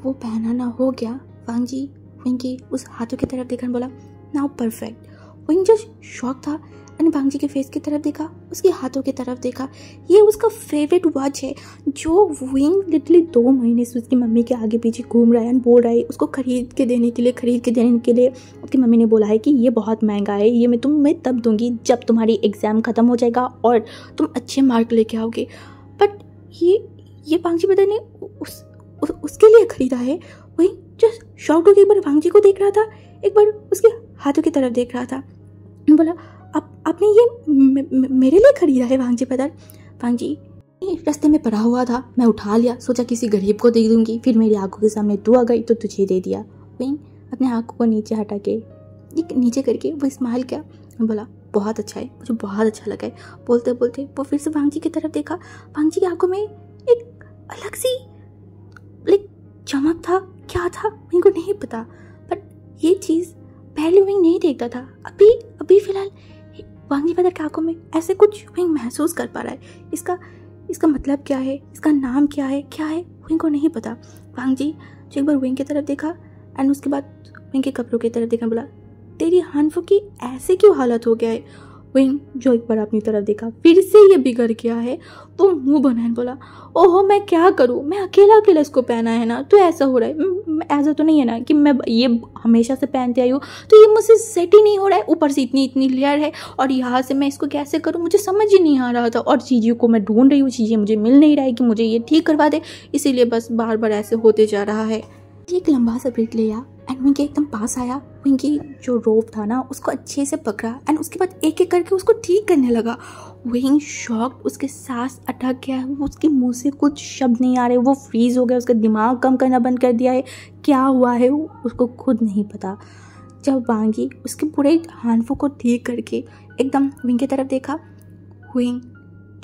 वो पहनाना हो गया, वांगजी विंग की उस हाथों की तरफ देखकर बोला, now perfect. Wing just shock था एंड वांगजी के फेस की तरफ देखा, उसके हाथों की तरफ देखा। ये उसका फेवरेट वॉच है जो विंग लिटरली 2 महीने से उसकी मम्मी के आगे पीछे घूम रहा है एंड बोल रहा है उसको खरीद के देने के लिए। उसकी मम्मी ने बोला है कि ये बहुत महंगा है, ये मैं तुम्हें तब दूंगी जब तुम्हारी एग्ज़ाम ख़त्म हो जाएगा और तुम अच्छे मार्क लेके आओगे। बट ये वांगजी बेटा ने उसके लिए ख़रीदा है। वही जस्ट शॉक्ड होकर एक बार वांगजी को देख रहा था, एक बार उसके हाथों की तरफ देख रहा था। बोला, आपने ये मेरे लिए खरीदा है वांगजी ब्रदर? वांगजी रास्ते में पड़ा हुआ था, मैं उठा लिया, सोचा किसी गरीब को दे दूंगी, फिर मेरी आंखों के सामने तू आ गई तो तुझे दे दिया। विंग अपने आंखों को नीचे हटा के नीचे करके वो स्माइल किया, बोला बहुत अच्छा है, मुझे बहुत अच्छा लगा है। बोलते बोलते वो फिर से वांगजी की तरफ देखा। वांगजी की आंखों में एक अलग सी लाइक चमक था, क्या था विंग को नहीं पता, बट ये चीज़ पहले विंग नहीं देखता था। अभी फिलहाल वांगजी ब्रदर की आंखों में ऐसे कुछ विंग महसूस कर पा रहा है। इसका मतलब क्या है, इसका नाम क्या है विंग को नहीं पता। वांगजी जो एक बार विंग की तरफ देखा एंड उसके बाद विंग के कपड़ों की तरफ देखा, बोला, तेरी हानफू की ऐसे क्यों हालत हो गया है? विंग जो एक बार अपनी तरफ देखा, फिर से ये बिगड़ गया है। वो मुंह बनाए बोला, ओहो मैं क्या करूँ, मैं अकेला इसको पहना है ना, तो ऐसा हो रहा है। ऐसा तो नहीं है ना कि मैं ये हमेशा से पहनते आई हूँ, तो ये मुझसे सेट ही नहीं हो रहा है। ऊपर से इतनी लेयर है और यहाँ से मैं इसको कैसे करूँ, मुझे समझ ही नहीं आ रहा था। और चीज़ों को मैं ढूंढ रही हूँ, चीज़ें मुझे मिल नहीं रहा है कि मुझे ये ठीक करवा दे, इसीलिए बस बार बार ऐसे होते जा रहा है। एक लंबा सा ब्रेक लिया एंड विंग के एकदम पास आया। विंग की जो रोप था ना, उसको अच्छे से पकड़ा एंड उसके बाद एक एक करके उसको ठीक करने लगा। विंग शॉक्ड, उसके सांस अटक गया है, उसके मुंह से कुछ शब्द नहीं आ रहे, वो फ्रीज हो गया, उसका दिमाग काम करना बंद कर दिया है। क्या हुआ है उसको खुद नहीं पता। जब वांगी उसके पूरे हानफू को ठीक करके एकदम विंग की तरफ देखा, विंग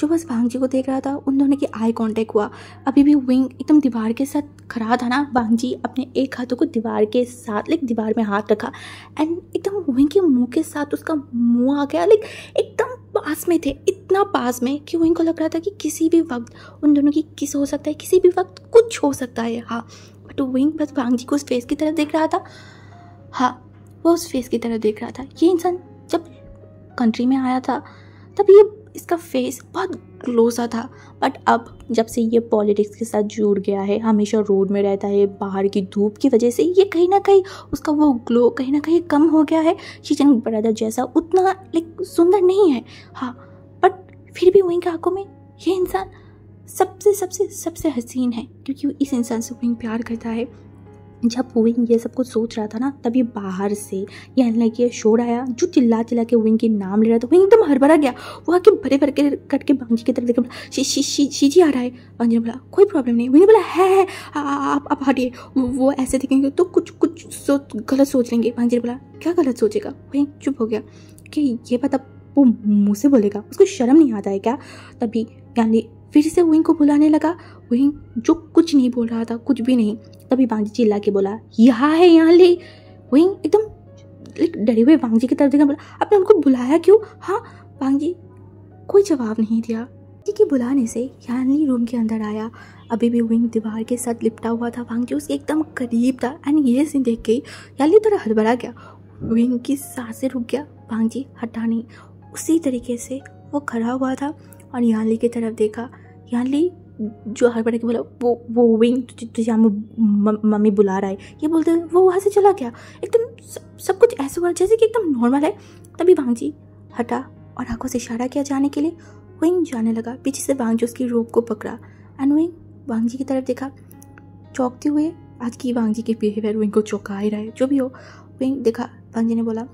जो बस वांगजी को देख रहा था, उन दोनों की आई कांटेक्ट हुआ। अभी भी विंग एकदम दीवार के साथ खड़ा था ना, वांगजी अपने एक हाथों को दीवार के साथ लाइक दीवार में हाथ रखा एंड एकदम विंग के मुंह के साथ उसका मुंह आ गया, लाइक एकदम पास में थे, इतना पास में कि विंग को लग रहा था कि किसी भी वक्त उन दोनों की किस हो सकता है, किसी भी वक्त कुछ हो सकता है। हाँ, बट विंग बस वांगजी को उस फेस की तरफ देख रहा था। हाँ, वो उस फेस की तरफ देख रहा था। ये इंसान जब कंट्री में आया था तब ये इसका फेस बहुत ग्लो सा था, बट अब जब से ये पॉलिटिक्स के साथ जुड़ गया है, हमेशा रोड में रहता है, बाहर की धूप की वजह से ये कहीं ना कहीं उसका वो ग्लो कहीं ना कहीं कम हो गया है। शीजन ब्रदर जैसा उतना लाइक सुंदर नहीं है। हाँ, बट फिर भी विंग की आंखों में ये इंसान सबसे सबसे सबसे हसीन है, क्योंकि इस इंसान से विंग प्यार करता है। जब विंग ये सब कुछ सोच रहा था ना, तभी बाहर से ये लड़की शोर आया जो चिल्ला चिल्ला के विंग के नाम ले रहा था। विंग एकदम हड़बड़ा गया, वो आके भरे भर के कट के बांजी की तरफ देखा, शीजी आ रहा है। बांजी ने बोला कोई प्रॉब्लम नहीं। विंग ने बोला है आप हटिए, वो ऐसे देखेंगे तो कुछ गलत सोच लेंगे। बांजी ने बोला क्या गलत सोचेगा। विंग चुप हो गया कि ये बात अब वो मुँह से बोलेगा, उसको शर्म नहीं आता है क्या। तभी गांधी फिर से विंग को बुलाने लगा। विंग जो कुछ नहीं बोल रहा था, कुछ भी नहीं। तभी बांजी चिल्ला के बोला यहाँ है, यहाँ ले। विंग एकदम डरे हुए बांजी की तरफ देखा, बोला आपने उनको बुलाया क्यों। हाँ। बांजी कोई जवाब नहीं दिया। बांजी के बुलाने से यानली रूम के अंदर आया। अभी भी विंग दीवार के साथ लिपटा हुआ था, बांजी उसके एकदम करीब था। एंड ये सीन देख के यानली थोड़ा हड़बड़ा गया, विंग की सांसें रुक गया। बांजी हटा नहीं, उसी तरीके से वो खड़ा हुआ था और यानली की तरफ देखा। यानली जो हड़बड़ा के बोला वो विंग तुझे मम्मी बुला रहा है, ये बोलते वो वहाँ से चला गया। एकदम सब कुछ ऐसा हुआ जैसे कि एकदम नॉर्मल है। तभी बांजी हटा और आंखों से इशारा किया जाने के लिए। विंग जाने लगा, पीछे से बांजी उसकी रोप को पकड़ा एंड विंग बांजी की तरफ देखा चौंकते हुए। आज की बांजी के बिहेवियर विंग को चौंका ही रहा है। जो भी हो, विंग देखा, बांजी ने बोला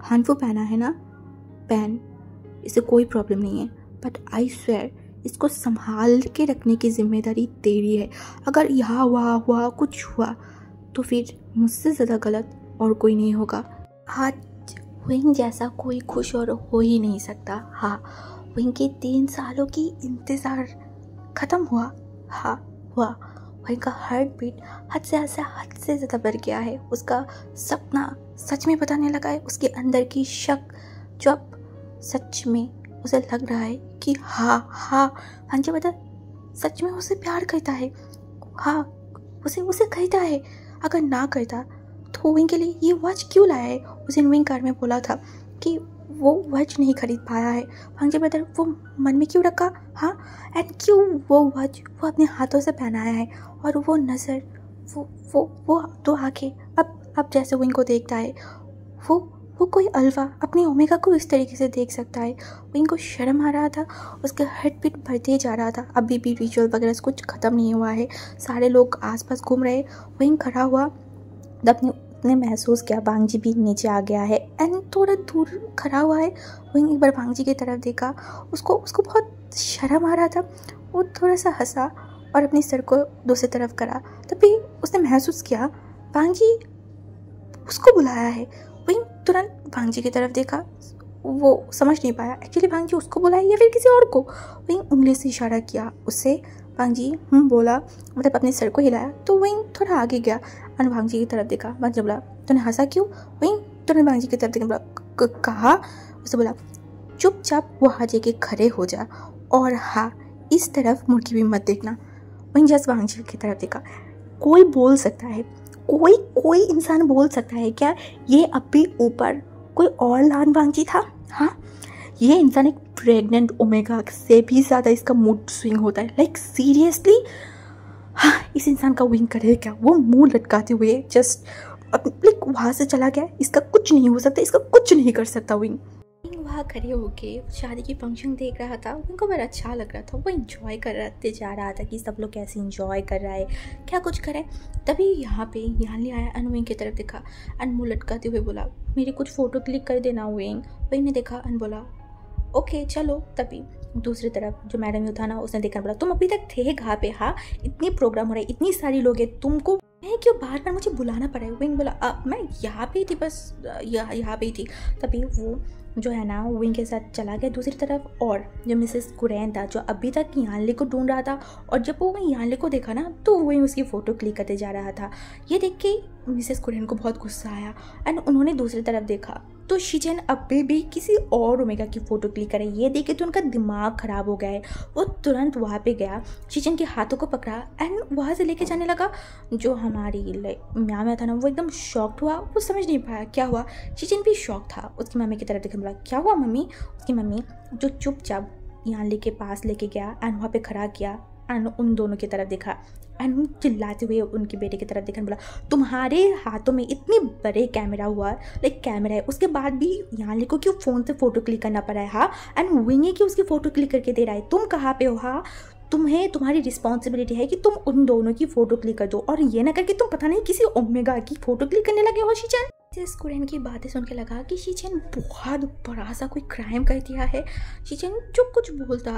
हानफो पहना है ना, पहन, इससे कोई प्रॉब्लम नहीं है, बट आई स्वेयर इसको संभाल के रखने की जिम्मेदारी तेरी है। अगर यहाँ हुआ कुछ हुआ तो फिर मुझसे ज़्यादा गलत और कोई नहीं होगा। आज विंग जैसा कोई खुश और हो ही नहीं सकता। हाँ, विंग के 3 सालों की इंतज़ार ख़त्म हुआ। हाँ हुआ। विंग का हार्ट बीट हद से ज़्यादा बढ़ गया है। उसका सपना सच में बताने लगा है। उसके अंदर की शक जो अब सच में उसे लग रहा है कि हाँ बांजी बता सच में उसे प्यार करता है। हाँ, उसे कहता है। अगर ना करता तो विंग के लिए ये वॉच क्यों लाया है। उसे विंग कार में बोला था कि वो वॉच नहीं खरीद पाया है। बांजी बता वो मन में क्यों रखा। हाँ, एंड क्यों वो वॉच वो अपने हाथों से पहनाया है। और वो नज़र, वो तो आंखें अब जैसे विंग को देखता है, वो कोई अल्फा अपनी ओमेगा को इस तरीके से देख सकता है। विंग को शर्म आ रहा था, उसका हार्ट बीट बढ़ते जा रहा था। अभी भी रिचुअल वगैरह कुछ ख़त्म नहीं हुआ है, सारे लोग आसपास घूम रहे। विंग खड़ा हुआ, तब ने महसूस किया बांजी भी नीचे आ गया है एंड थोड़ा दूर खड़ा हुआ है। विंग एक बार बांजी की तरफ देखा, उसको बहुत शर्म आ रहा था। वो थोड़ा सा हंसा और अपनी सर को दूसरी तरफ करा। तभी उसने महसूस किया बांजी उसको बुलाया है। विंग तुरंत बांजी की तरफ देखा, वो समझ नहीं पाया एक्चुअली बांजी उसको बुलाया या फिर किसी और को। विंग उंगली से इशारा किया उससे। बांजी बोला, मतलब अपने सर को हिलाया। तो विंग थोड़ा आगे गया और बांजी की तरफ देखा। बांजी बोला तूने हंसा क्यों। विंग तुरंत बांजी की तरफ देखा, बोला कहा। उसे बोला चुपचाप वहाँ जाके खड़े हो जा और हाँ इस तरफ मुड़ के भी मत देखना। विंग जस्ट बांजी की तरफ देखा। कोई बोल सकता है, कोई इंसान बोल सकता है क्या ये अब भी ऊपर कोई और लान बांजी था। हाँ, ये इंसान एक प्रेग्नेंट ओमेगा से भी ज़्यादा इसका मूड स्विंग होता है। लाइक सीरियसली, हाँ इस इंसान का विंग करे क्या। वो मुंह लटकाते हुए जस्ट लाइक वहाँ से चला गया। इसका कुछ नहीं हो सकता, इसका कुछ नहीं कर सकता विंग। वहाँ खड़े होके शादी की फंक्शन देख रहा था। उनको बड़ा अच्छा लग रहा था, वो इंजॉय करते जा रहा था कि सब लोग कैसे इंजॉय कर रहा है, क्या कुछ करे। तभी यहाँ पे यानली आया, विंग की तरफ देखा एंड मुँह लटकाते हुए बोला मेरी कुछ फ़ोटो क्लिक कर देना। विंग ने देखा एंड बोला ओके चलो। तभी दूसरी तरफ जो मैडम था ना, उसने देखा, बोला तुम अभी तक थे कहाँ पे। हाँ, इतनी प्रोग्राम हो रहा है, इतनी सारी लोग हैं, तुमको क्यों बार बार मुझे बुलाना पड़ा है। विंग बोला मैं यहाँ पे ही थी, बस यहाँ पे ही थी। तभी वो जो है ना विंग के साथ चला गया दूसरी तरफ। और जो मिसेस कुरैन था जो अभी तक यानली को ढूंढ रहा था, और जब वो यानली को देखा ना तो विंग उसकी फ़ोटो क्लिक करते जा रहा था। ये देख के मिसेस कुरैन को बहुत गुस्सा आया एंड उन्होंने दूसरी तरफ देखा तो शिजन अभी भी किसी और ओमेगा की फ़ोटो क्लिक करे। ये देखे तो उनका दिमाग ख़राब हो गया है। वो तुरंत वहाँ पे गया, शिजन के हाथों को पकड़ा एंड वहाँ से लेके जाने लगा। जो हमारी म्या था ना, वो एकदम शॉक्ड हुआ, वो समझ नहीं पाया क्या हुआ। शिजन भी शॉक था। उसकी मम्मी की तरफ देखने बोला क्या हुआ मम्मी। उसकी मम्मी जो चुपचाप यानली के पास लेके गया एंड वहाँ पे खड़ा किया एंड उन दोनों की तरफ देखा एंड चिल्लाते हुए उनके बेटे की तरफ देखा, बोला तुम्हारे हाथों में इतनी बड़े कैमरा हुआ, लाइक कैमरा है, उसके बाद भी यानली को क्यों फ़ोन से फ़ोटो क्लिक करना पड़ा है। हाँ, एंड विंग की उसकी फ़ोटो क्लिक करके दे रहा है, तुम कहाँ पे हो। हाँ, तुम्हें तुम्हारी रिस्पॉन्सिबिलिटी है कि तुम उन दोनों की फ़ोटो क्लिक कर दो, और ये ना करके तुम पता नहीं किसी ओमेगा की फ़ोटो क्लिक करने लगे हो शीचन। स्टूडेंट की बातें सुन के लगा कि शीचन बहुत बड़ा सा कोई क्राइम कर दिया है। शीचन जो कुछ बोलता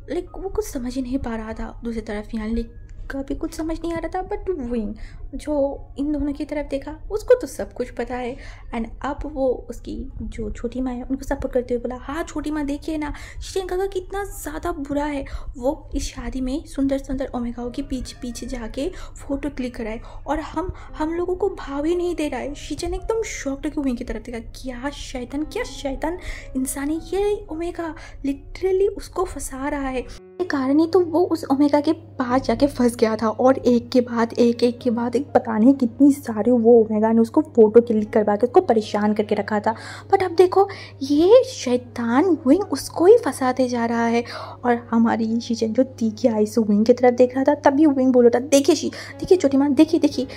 लाइक वो कुछ समझ ही नहीं पा रहा था। दूसरी तरफ यानली का भी कुछ समझ नहीं आ रहा था, बट विंग जो इन दोनों की तरफ देखा उसको तो सब कुछ पता है। एंड अब वो उसकी जो छोटी माँ है उनको सपोर्ट करते हुए बोला, हाँ छोटी माँ देखिए ना शीचन का कितना ज़्यादा बुरा है, वो इस शादी में सुंदर सुंदर ओमेगाओं के पीछे पीछे जाके फ़ोटो क्लिक कराए और हम लोगों को भाव ही नहीं दे रहा है। शीचन एकदम शॉक्ड होकर विंग की तरफ देखा, क्या शैतान इंसान है ये, ओमेगा लिटरली उसको फंसा रहा है। कारण ही तो वो उस ओमेगा के पास जाके फंस गया था, और एक के बाद एक पता नहीं कितनी सारी वो ओमेगा ने उसको फ़ोटो क्लिक करवा के उसको परेशान करके रखा था। बट अब देखो ये शैतान विंग उसको ही फंसाते जा रहा है। और हमारी शीचन जो तीखी आई से विंग की तरफ देख रहा था, तभी विंग बोल रहा था, देखिए छोटी माँ देखिए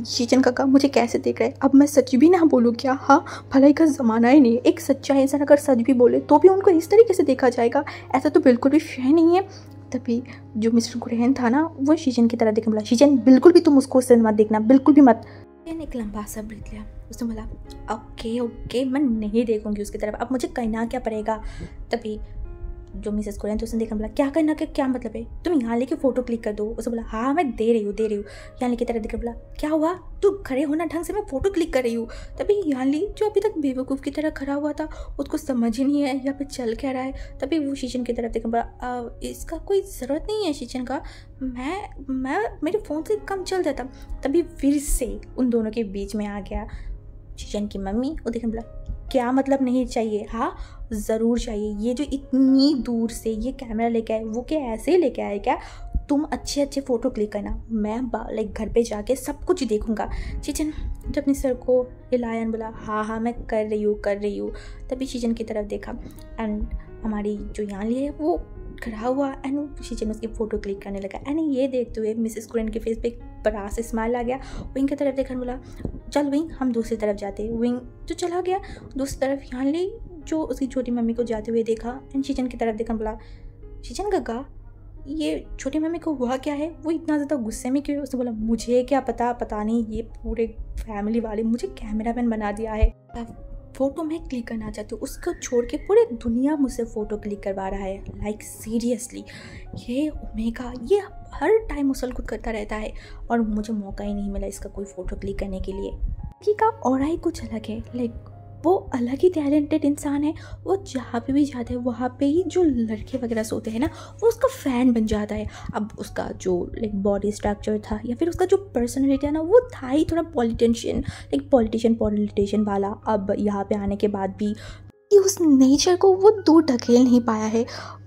शीचन काका मुझे कैसे देख रहे हैं। अब मैं सच भी ना बोलूँ क्या? हाँ, भलाई का ज़माना ही नहीं है, एक सच्चा इंसान अगर सच भी बोले तो भी उनको इस तरीके से देखा जाएगा, ऐसा तो बिल्कुल भी फेयर नहीं है। तभी जो मिस्टर गुरहन था ना, वो शीचन की तरफ देखने बोला, शीचन बिल्कुल भी तुम उसको उससे मत देखना, बिल्कुल भी मत। एक लंबा सा ब्रीथ लिया, उसने बोला ओके मैं नहीं देखूंगी उसकी तरफ, अब मुझे कहना क्या पड़ेगा। तभी जो मिसेस गुरहन थी उसने देखा, बोला क्या करना क्या मतलब है, तुम यहाँ लेके फ़ोटो क्लिक कर दो। उसने बोला हाँ मैं दे रही हूँ। यहाँ की तरफ देखकर बोला, क्या हुआ, तू खड़े होना ढंग से, मैं फ़ोटो क्लिक कर रही हूँ। तभी यानली जो अभी तक बेवकूफ़ की तरह खड़ा हुआ था, उसको समझ ही नहीं है यहाँ पे चल क्या रहा है। तभी वो शीचन की तरफ देखकर बोला, इसका कोई ज़रूरत नहीं है शीचन का, मैं मेरे फ़ोन से कम चल जाता। तभी फिर से उन दोनों के बीच में आ गया शीचन की मम्मी। वो देखने बोला, क्या मतलब नहीं चाहिए? हाँ ज़रूर चाहिए, ये जो इतनी दूर से ये कैमरा लेके आए, वो क्या ऐसे ही लेके आए क्या? तुम अच्छे फ़ोटो क्लिक करना, मैं लाइक घर पे जाके सब कुछ देखूंगा। शीचन जब अपने सर को हिलाया, बोला हाँ मैं कर रही हूँ। तभी शीचन की तरफ देखा एंड हमारी जो यानली है वो खड़ा हुआ एंड शीचन उसकी फ़ोटो क्लिक करने लगा। एंड ये देखते हुए मिसेस गुरहन के फेस पे एक बड़ा सा स्माइल आ गया। विंग की तरफ देखकर बोला, चल विंग हम दूसरी तरफ जाते हैं। विंग जो चला गया दूसरी तरफ, यानली जो उसकी छोटी मम्मी को जाते हुए देखा एंड शीचन की तरफ देखकर बोला, शीचन काका ये छोटी मम्मी को हुआ क्या है, वो इतना ज़्यादा गुस्से में क्यों है? उसने बोला, मुझे क्या पता नहीं ये पूरे फैमिली वाले मुझे कैमरामैन बना दिया है, फ़ोटो मैं क्लिक करना चाहती हूँ, उसको छोड़ के पूरे दुनिया मुझसे फ़ोटो क्लिक करवा रहा है। लाइक सीरियसली ये ओमेगा ये हर टाइम उछल कूद करता रहता है और मुझे मौका ही नहीं मिला इसका कोई फ़ोटो क्लिक करने के लिए। कि का और ही कुछ अलग है, लाइक वो अलग ही टैलेंटेड इंसान है। वो जहाँ पे भी जाता है वहाँ पे ही जो लड़के वगैरह सोते हैं ना, वो उसका फ़ैन बन जाता है। अब उसका जो लाइक बॉडी स्ट्रक्चर था या फिर उसका जो पर्सनैलिटी है ना, वो था ही थोड़ा पॉलिटिशियन वाला। अब यहाँ पे आने के बाद भी कि उस नेचर को वो दूर ढकेल नहीं पाया है।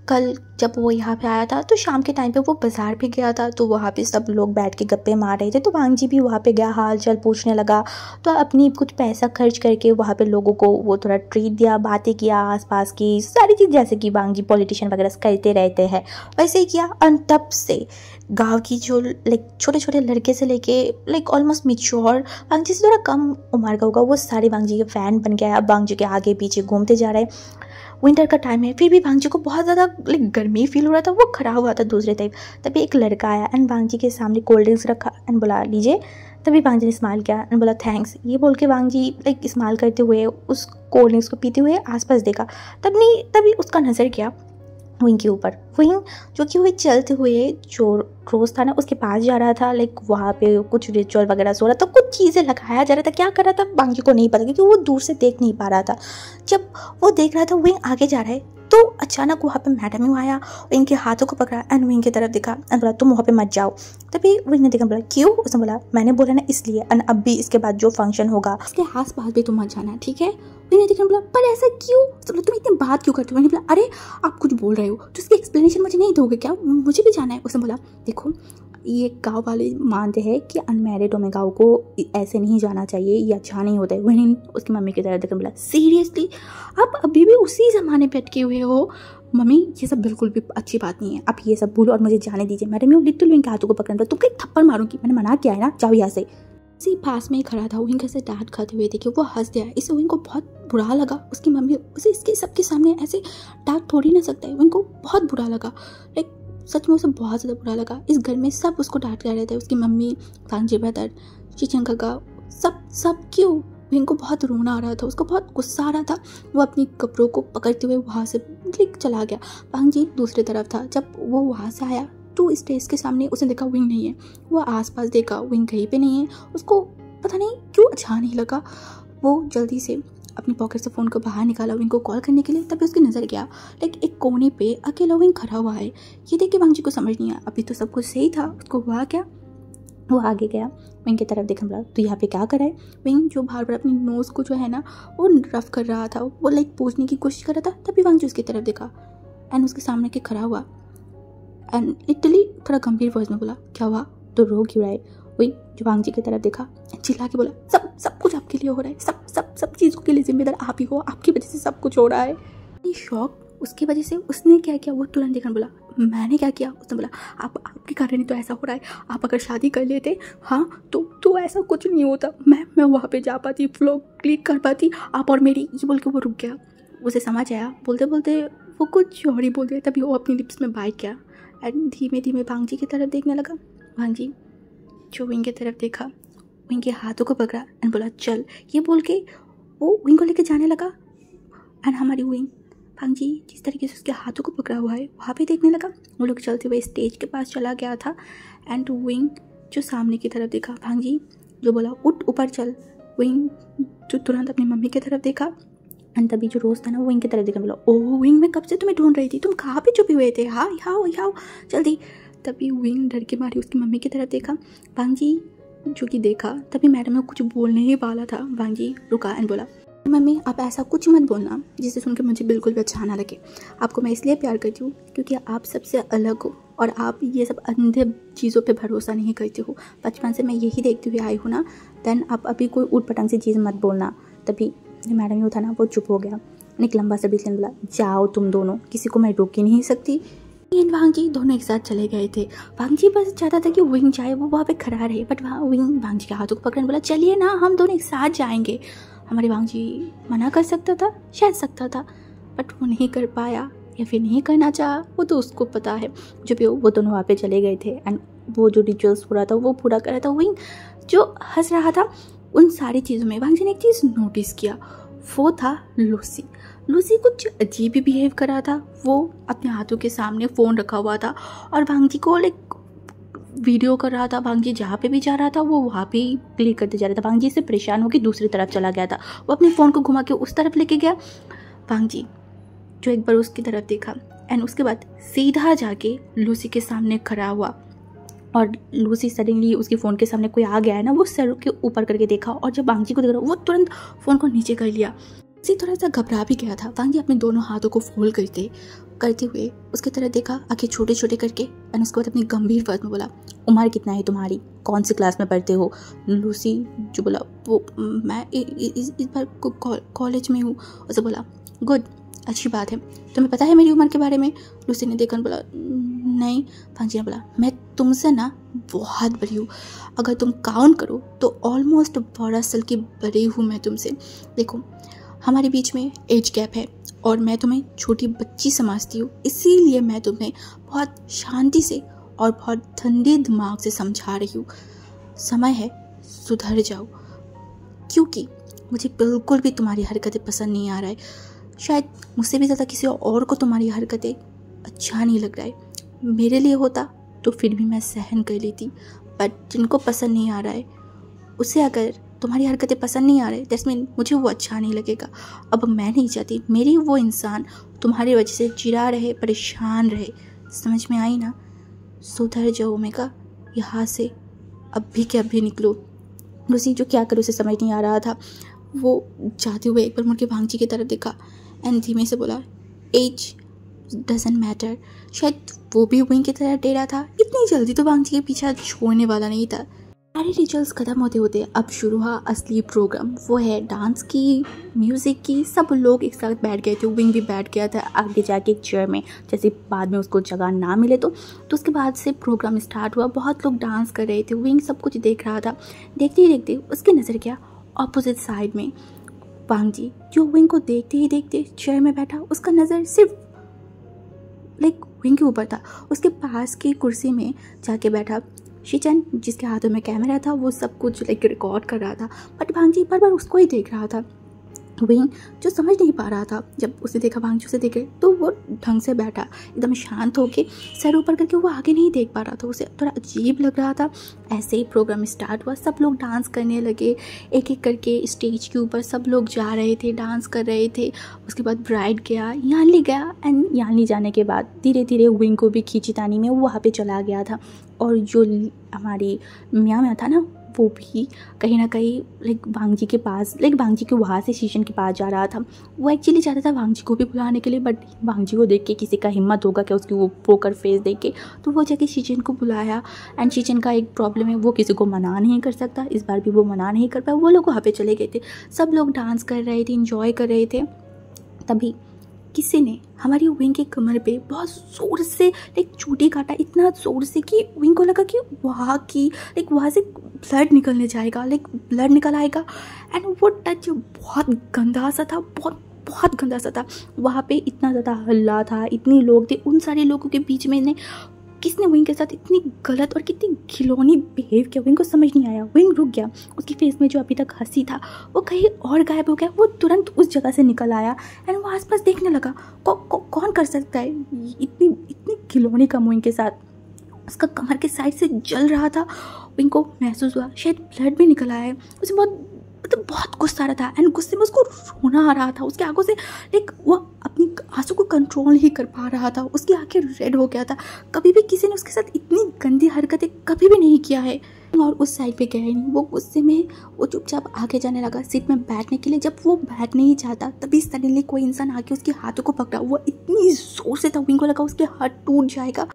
कल जब वो यहाँ पे आया था तो शाम के टाइम पे वो बाज़ार पे गया था, तो वहाँ पे सब लोग बैठ के गप्पे मार रहे थे, तो वांग जी भी वहाँ पे गया, हाल चाल पूछने लगा। तो अपनी कुछ पैसा खर्च करके वहाँ पे लोगों को वो थोड़ा ट्रीट दिया, बातें किया, आसपास की सारी चीज़ जैसे कि वांग जी पॉलिटिशियन वगैरह करते रहते हैं वैसे ही किया। और तब से गाँव की जो लाइक छोटे छोटे लड़के से लेके लाइक ऑलमोस्ट मेच्योर, वांग जी से थोड़ा कम उम्र का होगा, वो सारे वांग जी के फ़ैन बन गया। अब वांग जी के आगे पीछे घूमते जा रहे हैं। विंटर का टाइम है, फिर भी वांग जी को बहुत ज़्यादा लाइक गर्मी फील हो रहा था। वो खड़ा हुआ था दूसरे तरफ। तभी एक लड़का आया एंड वांग जी के सामने कोल्ड ड्रिंक्स रखा एंड बोला लीजिए। तभी वांग जी ने स्माइल किया एंड बोला थैंक्स। ये बोल के वांग जी लाइक स्माइल करते हुए उस कोल्ड ड्रिंक्स को पीते हुए आसपास देखा। तभी उसका नज़र गया विंग के ऊपर। विंग जो कि वो चलते हुए जो रोज़ था ना उसके पास जा रहा था, लाइक वहाँ पे कुछ रिचुअल वगैरह सो रहा था, कुछ चीज़ें लगाया जा रहा था। क्या कर रहा था वांग जी को नहीं पता क्योंकि वो दूर से देख नहीं पा रहा था। जब वो देख रहा था विंग आगे जा रहा है तो अचानक वहाँ पे मैडम ही आया, इनके हाथों को पकड़ा एंड विंग की तरफ देखा एंड बोला तुम वहाँ पे मत जाओ। तभी विंग ने देखा, बोला क्यों? उसने बोला मैंने बोला ना इसलिए, एंड अब भी इसके बाद जो फंक्शन होगा उसके आस पास भी तुम मत जाना, ठीक है? विंग ने देखा, बोला पर ऐसा क्यों? तुम इतनी बात क्यों करते हो? मैंने बोला अरे आप कुछ बोल रहे हो तो इसकी एक्सप्लेनेशन मुझे नहीं दोगे क्या? मुझे भी जाना है। उसने बोला देखो ये गाँव वाले मानते हैं कि अनमैरिड ओमेगाओं को ऐसे नहीं जाना चाहिए, ये अच्छा नहीं होता है। वहीं उसकी मम्मी की तरफ देखकर बोला सीरियसली आप अभी भी उसी ज़माने पे अटके हुए हो? मम्मी ये सब बिल्कुल भी अच्छी बात नहीं है, आप ये सब भूलो और मुझे जाने दीजिए। मैडम ये लिटिल विंग के हाथों को पकड़ना, तुमको एक थप्पड़ मारूंगी, मैंने मना किया है ना, जाओ यहाँ से। इसी पास में ही खड़ा था विंग से डांट खाते हुए देखिए वो हंस दिया। इसे विंग को बहुत बुरा लगा। उसकी मम्मी उसे इसके सबके सामने ऐसे डांट थोड़ी ना सकता है। विंग को बहुत बुरा लगा। लाइक सच में उसे बहुत ज़्यादा बुरा लगा। इस घर में सब उसको डांट रहे थे, उसकी मम्मी, भांजी ब्रदर, चिचन काका, सब क्यों। विंग को बहुत रोना आ रहा था, उसको बहुत गुस्सा आ रहा था। वो अपनी कपड़ों को पकड़ते हुए वहाँ से चला गया। भांजी दूसरी तरफ था। जब वो वहाँ से आया तो स्टेज के सामने उसने देखा विंग नहीं है। वो आसपास देखा, विंग कहीं पे नहीं है। उसको पता नहीं क्यों अच्छा नहीं लगा। वो जल्दी से अपनी पॉकेट से फ़ोन को बाहर निकाला विंग को कॉल करने के लिए। तभी उसकी नज़र गया लाइक एक कोने पे अकेला विंग खड़ा हुआ है। ये देख के भांजी को समझ नहीं आया, अभी तो सब कुछ सही था, उसको हुआ क्या। वो आगे गया, विंग की तरफ देखने बोला, तो यहाँ पे क्या कर रहा है। विंग जो बार बार अपनी नोज़ को जो है ना वो रफ कर रहा था, वो लाइक पूछने की कोशिश कर रहा था। तभी वांगजी उसकी तरफ देखा एंड उसके सामने के खड़ा हुआ एंड लिटरली थोड़ा गंभीर वॉइस में बोला, क्या हुआ, तो रो क्यों रहा है। वही जो वांगजी की तरफ देखा, चिल्ला के बोला, सब कुछ आपके लिए हो रहा है, सब चीज़ों के लिए जिम्मेदार आप ही हो, आपकी वजह से सब कुछ हो रहा है। ये शॉक उसकी वजह से उसने क्या किया, वो तुरंत देखने बोला, मैंने क्या किया। उसने बोला, आपके कारण ही तो ऐसा हो रहा है, आप अगर शादी कर लेते हाँ तो ऐसा कुछ नहीं होता, मैं वहाँ पे जा पाती, व्लॉग क्लिक कर पाती, आप और मेरी। ये बोल के वो रुक गया। उसे समझ आया, बोलते बोलते वो कुछ और ही बोल दिया। तभी वो अपनी लिप्स में बाइट किया एंड धीमे धीमे भांजी की तरफ देखने लगा। भांजी जो विंग की तरफ देखा, विंग के हाथों को पकड़ा एंड बोला, चल। ये बोल के वो विंग को लेकर जाने लगा एंड हमारी विंग भांजी जिस तरीके से उसके हाथों को पकड़ा हुआ है वहाँ पे देखने लगा। वो लोग चलते हुए स्टेज के पास चला गया था एंड विंग जो सामने की तरफ देखा, भांजी जो बोला, उठ ऊपर चल। विंग जो तुरंत अपनी मम्मी की तरफ देखा एंड तभी जो रोज़ था ना वो विंग की तरफ देखने बोला, ओह विंग मैं कब से तुम्हें ढूंढ रही थी, तुम कहाँ पे छुपे हुए थे, हाँ यहाँ जल्दी। तभी विंग डर के मारी उसकी मम्मी की तरफ देखा। भांजी जो कि देखा, तभी मैडम कुछ बोलने ही वाला था, भांजी रुका एंड बोला, मम्मी आप ऐसा कुछ मत बोलना जिसे सुन के मुझे बिल्कुल भी अच्छा ना लगे। आपको मैं इसलिए प्यार करती हूँ क्योंकि आप सबसे अलग हो और आप ये सब अंधे चीज़ों पे भरोसा नहीं करते हो। बचपन से मैं यही देखती हुई आई हूँ ना, देन आप अभी कोई ऊट पटांग सी चीज़ मत बोलना। तभी मैडम जो था ना वो चुप हो गया। एक लंबा सा डिसीजन बोला, जाओ तुम दोनों, किसी को मैं रोक ही नहीं सकती। भांजी दोनों एक साथ चले गए थे। भांजी बस चाहता था कि विंग जाए, वो वहाँ पे खड़ा रहे, बट वहाँ विंग भांजी के हाथों को पकड़ने बोला, चलिए ना हम दोनों एक साथ जाएंगे। हमारे भांजी मना कर सकता था, शायद सकता था, बट वो नहीं कर पाया या फिर नहीं करना चाहा, वो तो उसको पता है। जब वो दोनों वहाँ पे चले गए थे एंड वो जो रिचुअल्स हो रहा था वो पूरा कर रहा था। विंग जो हंस रहा था उन सारी चीज़ों में भांजी ने एक चीज़ नोटिस किया, वो था लूसी। लूसी कुछ अजीब ही बिहेव कर रहा था। वो अपने हाथों के सामने फ़ोन रखा हुआ था और भांजी को लाइक वीडियो कर रहा था। भांजी जहाँ पे भी जा रहा था वो वहाँ पे ही क्लिक करते जा रहा था। भांजी से परेशान होकर दूसरी तरफ चला गया था। वो अपने फ़ोन को घुमा के उस तरफ लेके गया। भांजी जो एक बार उसकी तरफ देखा एंड उसके बाद सीधा जाके लूसी के सामने खड़ा हुआ और लूसी सडनली उसके फ़ोन के सामने कोई आ गया है ना, वो सर के ऊपर करके देखा और जब भांजी को देख रहा वो तुरंत फ़ोन को नीचे कर लिया। लूसी थोड़ा सा घबरा भी गया था। भांजी अपने दोनों हाथों को फोल्ड करते हुए उसकी तरह देखा, आंखें छोटे छोटे करके एंड उसके बाद अपनी गंभीर आवाज़ में बोला, उम्र कितना है तुम्हारी, कौन सी क्लास में पढ़ते हो। लूसी जो बोला, वो मैं इस बार कॉलेज में हूँ। उसे बोला, गुड, अच्छी बात है, तुम्हें पता है मेरी उम्र के बारे में। लूसी ने देखकर बोला, नहीं। भांजी ने बोला, मैं तुमसे ना बहुत बड़ी हूँ, अगर तुम काउंट करो तो ऑलमोस्ट 12 साल की बड़ी हूँ मैं तुमसे। देखो हमारे बीच में एज गैप है और मैं तुम्हें छोटी बच्ची समझती हूँ, इसीलिए मैं तुम्हें बहुत शांति से और बहुत ठंडे दिमाग से समझा रही हूँ। समय है सुधर जाओ, क्योंकि मुझे बिल्कुल भी तुम्हारी हरकतें पसंद नहीं आ रहा है। शायद मुझसे भी ज़्यादा किसी और को तुम्हारी हरकतें अच्छा नहीं लग रहा है। मेरे लिए होता तो फिर भी मैं सहन कर लेती, बट जिनको पसंद नहीं आ रहा है उसे अगर तुम्हारी हरकतें पसंद नहीं आ रहे दैट्स मीन मुझे वो अच्छा नहीं लगेगा। अब मैं नहीं चाहती मेरी वो इंसान तुम्हारी वजह से चिढ़ा रहे, परेशान रहे। समझ में आई ना? सुधर जाओ ओमेगा, यहाँ से अभी के अभी निकलो। लूसी जो क्या करे उसे समझ नहीं आ रहा था। वो जाते हुए एक बार मुड़ के भांजी की तरफ देखा एंड धीमे से बोला, एज डजंट मैटर। शायद वो भी विंग की तरह टेढ़ा था। इतनी जल्दी तो भांजी के पीछे छोड़ने वाला नहीं था। सारे रिचुअल्स खत्म होते होते अब शुरू हुआ असली प्रोग्राम। वो है डांस की, म्यूज़िक की। सब लोग एक साथ बैठ गए थे। विंग भी बैठ गया था आगे जाके एक चेयर में, जैसे बाद में उसको जगह ना मिले तो उसके बाद से प्रोग्राम स्टार्ट हुआ। बहुत लोग डांस कर रहे थे। विंग सब कुछ देख रहा था। देखते ही देखते उसकी नज़र गया ऑपोजिट साइड में। भांजी जो विंग को देखते ही देखते चेयर में बैठा, उसका नज़र सिर्फ लाइक विंग के ऊपर था। उसके पास की कुर्सी में जाके बैठा शीचन, जिसके हाथों में कैमरा था, वो सब कुछ लाइक रिकॉर्ड कर रहा था। बट भांगजी बार बार उसको ही देख रहा था। विंग जो समझ नहीं पा रहा था, जब उसे देखा भांगजी उसे देखे तो वो ढंग से बैठा एकदम शांत होके सर ऊपर करके, वो आगे नहीं देख पा रहा था, उसे थोड़ा अजीब लग रहा था। ऐसे ही प्रोग्राम स्टार्ट हुआ, सब लोग डांस करने लगे, एक एक करके स्टेज के ऊपर सब लोग जा रहे थे, डांस कर रहे थे। उसके बाद ब्राइड गया, यानली गया, एंड यानली जाने के बाद धीरे धीरे विंग को भी खींचतानी में वहाँ पे चला गया था। और जो हमारी मियाँ था ना, वो भी कहीं ना कहीं लाइक भांगजी के पास, लाइक भांगजी के वहाँ से शीशन के पास जा रहा था। वो एक्चुअली चाहता था भांगजी को भी बुलाने के लिए, बट भांगजी को देख के किसी का हिम्मत होगा क्या उसकी वो पोकर फेस देख के, तो वो जाके शीशन को बुलाया। एंड शीशन का एक प्रॉब्लम है, वो किसी को मना नहीं कर सकता। इस बार भी वो मना नहीं कर पाया, वो लोग वहाँ पे चले गए थे। सब लोग डांस कर रहे थे, इंजॉय कर रहे थे। तभी किसी ने हमारी विंग के कमर पे बहुत ज़ोर से लाइक चोटी काटा, इतना ज़ोर से कि विंग को लगा कि वहाँ से ब्लड निकलने जाएगा, लाइक ब्लड निकल आएगा। एंड वो टच बहुत गंदा सा था, बहुत गंदा सा था। वहाँ पे इतना ज़्यादा हल्ला था, इतने लोग थे, उन सारे लोगों के बीच में ने किसने विंग के साथ इतनी गलत और कितनी खिलौनी बिहेव किया, विंग को समझ नहीं आया। विंग रुक गया, उसकी फेस में जो अभी तक हंसी था वो कहीं और गायब हो गया। वो तुरंत उस जगह से निकल आया एंड वो आसपास देखने लगा, कौन कर सकता है इतनी खिलौनी कम विंग के साथ। उसका कमर के साइड से जल रहा था। विंग को महसूस हुआ शायद ब्लड भी निकल आया है। उसे बहुत गुस्सा आ रहा था एंड गुस्से में उसको रोना आ रहा था। उसकी आंखों से लाइक वो अपनी आंसू को कंट्रोल नहीं कर पा रहा था। उसकी आंखें रेड हो गया था। कभी भी किसी ने उसके साथ इतनी गंदी हरकतें कभी भी नहीं किया है। और उस साइड पे गया नहीं, वो गुस्से में वो चुपचाप आगे जाने लगा सीट में बैठने के लिए। जब वो बैठ नहीं चाहता तभी सडनली कोई इंसान आके उसके हाथों को पकड़ा। वो इतनी जोर से था, विंग को लगा उसके हाथ टूट जाएगा।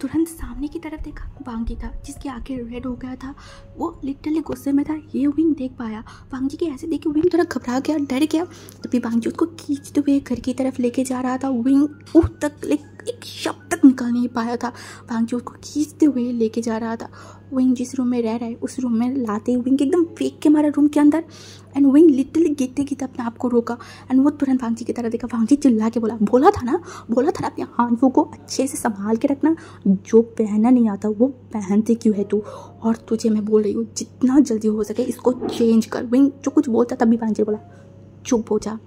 तुरंत सामने की तरफ देखा, भांगजी था जिसकी आंखें रेड हो गया था। वो लिटरली गुस्से में था। ये विंग देख पाया, भांगजी के ऐसे देखे विंग थोड़ा घबरा गया, डर गया। तभी भांगजी उसको खींचते हुए घर की तरफ लेके जा रहा था। विंग उस तक एक शब्द तक निकल नहीं पाया था। भांगजी उसको खींचते हुए लेके जा रहा था। विंग जिस रूम में रह रहा है उस रूम में लाते ही विंग एकदम फेंक के मारा रूम के अंदर। एंड विंग लिटरली गिरते गिरते अपने आप को रोका। एंड वो तुरंत भांगजी की तरफ देखा। भांगजी चिल्ला के बोला था ना अपने हाथों को अच्छे से संभाल के रखना। जो पहनना नहीं आता वो पहनते क्यों है तू? और तुझे मैं बोल रही हूँ जितना जल्दी हो सके इसको चेंज कर। विंग जो कुछ बोलता तभी भांगजी बोला चुप हो जा,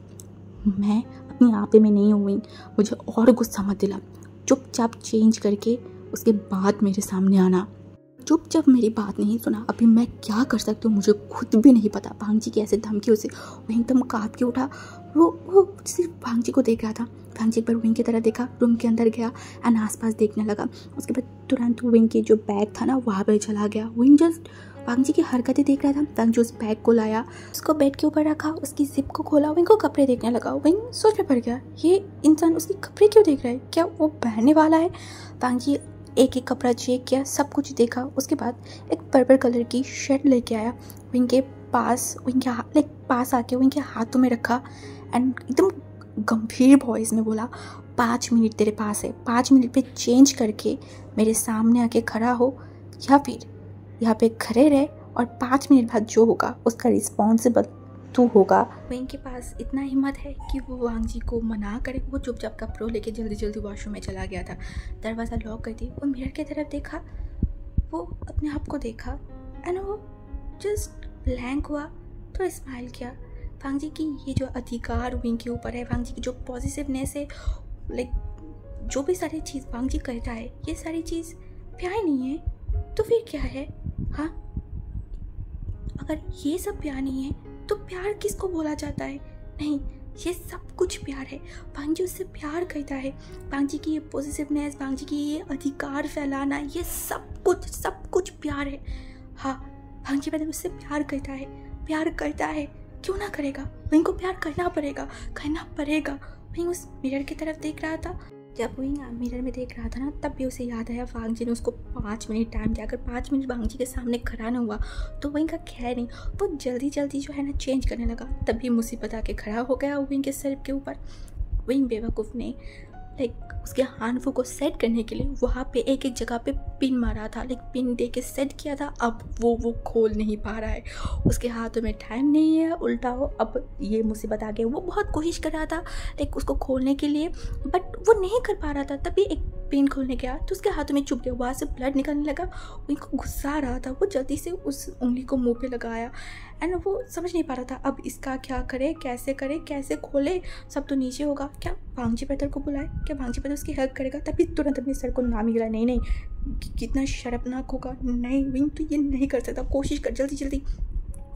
मैं अपनी आपे में नहीं हूँ विंग, मुझे और गुस्सा मत दिला। चुपचाप चेंज करके उसके बाद मेरे सामने आना। चुपचाप मेरी बात नहीं सुना, अभी मैं क्या कर सकती हूँ मुझे खुद भी नहीं पता। भांगजी की ऐसे धमकी उसे वो एकदम काँप के उठा। वो सिर्फ भांगजी को देख रहा था। भांगजी एक बार विंग की तरह देखा, रूम के अंदर गया एंड आसपास देखने लगा। उसके बाद तुरंत विंग की जो बैग था ना वहाँ पर चला गया। विंग जस्ट भांगजी की हरकतें देख रहा था। भांगजी उस बैग को लाया, उसको बेड के ऊपर रखा, उसकी जिप को खोला, विंग को कपड़े देखने लगा। विंग सोच में पड़ गया, ये इंसान उसके कपड़े क्यों देख रहा है? क्या वो पहनने वाला है? भांगजी एक एक कपड़ा चेक किया, सब कुछ देखा। उसके बाद एक पर्पल कलर की शर्ट लेके आया, विंग के पास आके विंग के हाथों में रखा एंड एकदम गंभीर वॉइस में बोला 5 मिनट तेरे पास है, 5 मिनट पे चेंज करके मेरे सामने आके खड़ा हो या फिर यहाँ पे खड़े रहे और 5 मिनट बाद जो होगा उसका रिस्पॉन्सिबल तू होगा। विंग के पास इतना हिम्मत है कि वो भांगजी को मना करे। वो चुपचाप कपड़ों लेके जल्दी जल्दी वॉशरूम में चला गया था। दरवाज़ा लॉक कर दी। वो मिरर की तरफ देखा, वो अपने आप को देखा एंड वो जस्ट ब्लैंक हुआ। तो स्माइल किया। भांगजी की ये जो अधिकार विंग के ऊपर है, भांगजी की जो पॉजिटिवनेस है, लाइक जो भी सारी चीज़ भांगजी कहता है ये सारी चीज़ प्यार नहीं है तो फिर क्या है? हाँ, अगर ये सब प्यार नहीं है तो प्यार किसको बोला जाता है? नहीं, ये सब कुछ प्यार है। भांगजी उससे प्यार करता है। भांगजी की ये पॉजिटिवनेस, भांगजी की ये अधिकार फैलाना, ये सब कुछ प्यार है। हाँ, भांगजी पहले उससे प्यार करता है। क्यों ना करेगा? विंग को प्यार करना पड़ेगा। विंग उस मिरर की तरफ देख रहा था। जब विंग मिरर में देख रहा था ना, तब भी उसे याद आया भांगजी ने उसको 5 मिनट टाइम दिया। अगर 5 मिनट भांगजी के सामने खड़ा नहीं हुआ तो विंग का खैर नहीं। वो जल्दी जो है ना चेंज करने लगा। तभी मुसीबत आके खड़ा हो गया विंग के सर के ऊपर। विंग बेवकूफ़ ने उसके हाथों को सेट करने के लिए वहाँ पे एक एक जगह पे पिन मारा था, पिन दे के सेट किया था। अब वो खोल नहीं पा रहा है। उसके हाथों में टाइम नहीं है, उल्टा हो अब ये मुसीबत आ गई। वो बहुत कोशिश कर रहा था उसको खोलने के लिए, बट वो नहीं कर पा रहा था। तभी एक पेन खोलने गया तो उसके हाथों में चुभ गया, वहाँ से ब्लड निकलने लगा। उनको गुस्सा आ रहा था, वो जल्दी से उस उंगली को मुंह पे लगाया एंड वो समझ नहीं पा रहा था अब इसका क्या करे, कैसे खोले, सब तो नीचे होगा। क्या भांगजी ब्रदर को बुलाए, क्या भांगजी ब्रदर उसकी हेल्प करेगा? तभी तुरंत अपने सर को नाम गिरा, नहीं कितना शर्मनाक होगा, नहीं विंग तो ये नहीं कर सकता, कोशिश कर जल्दी।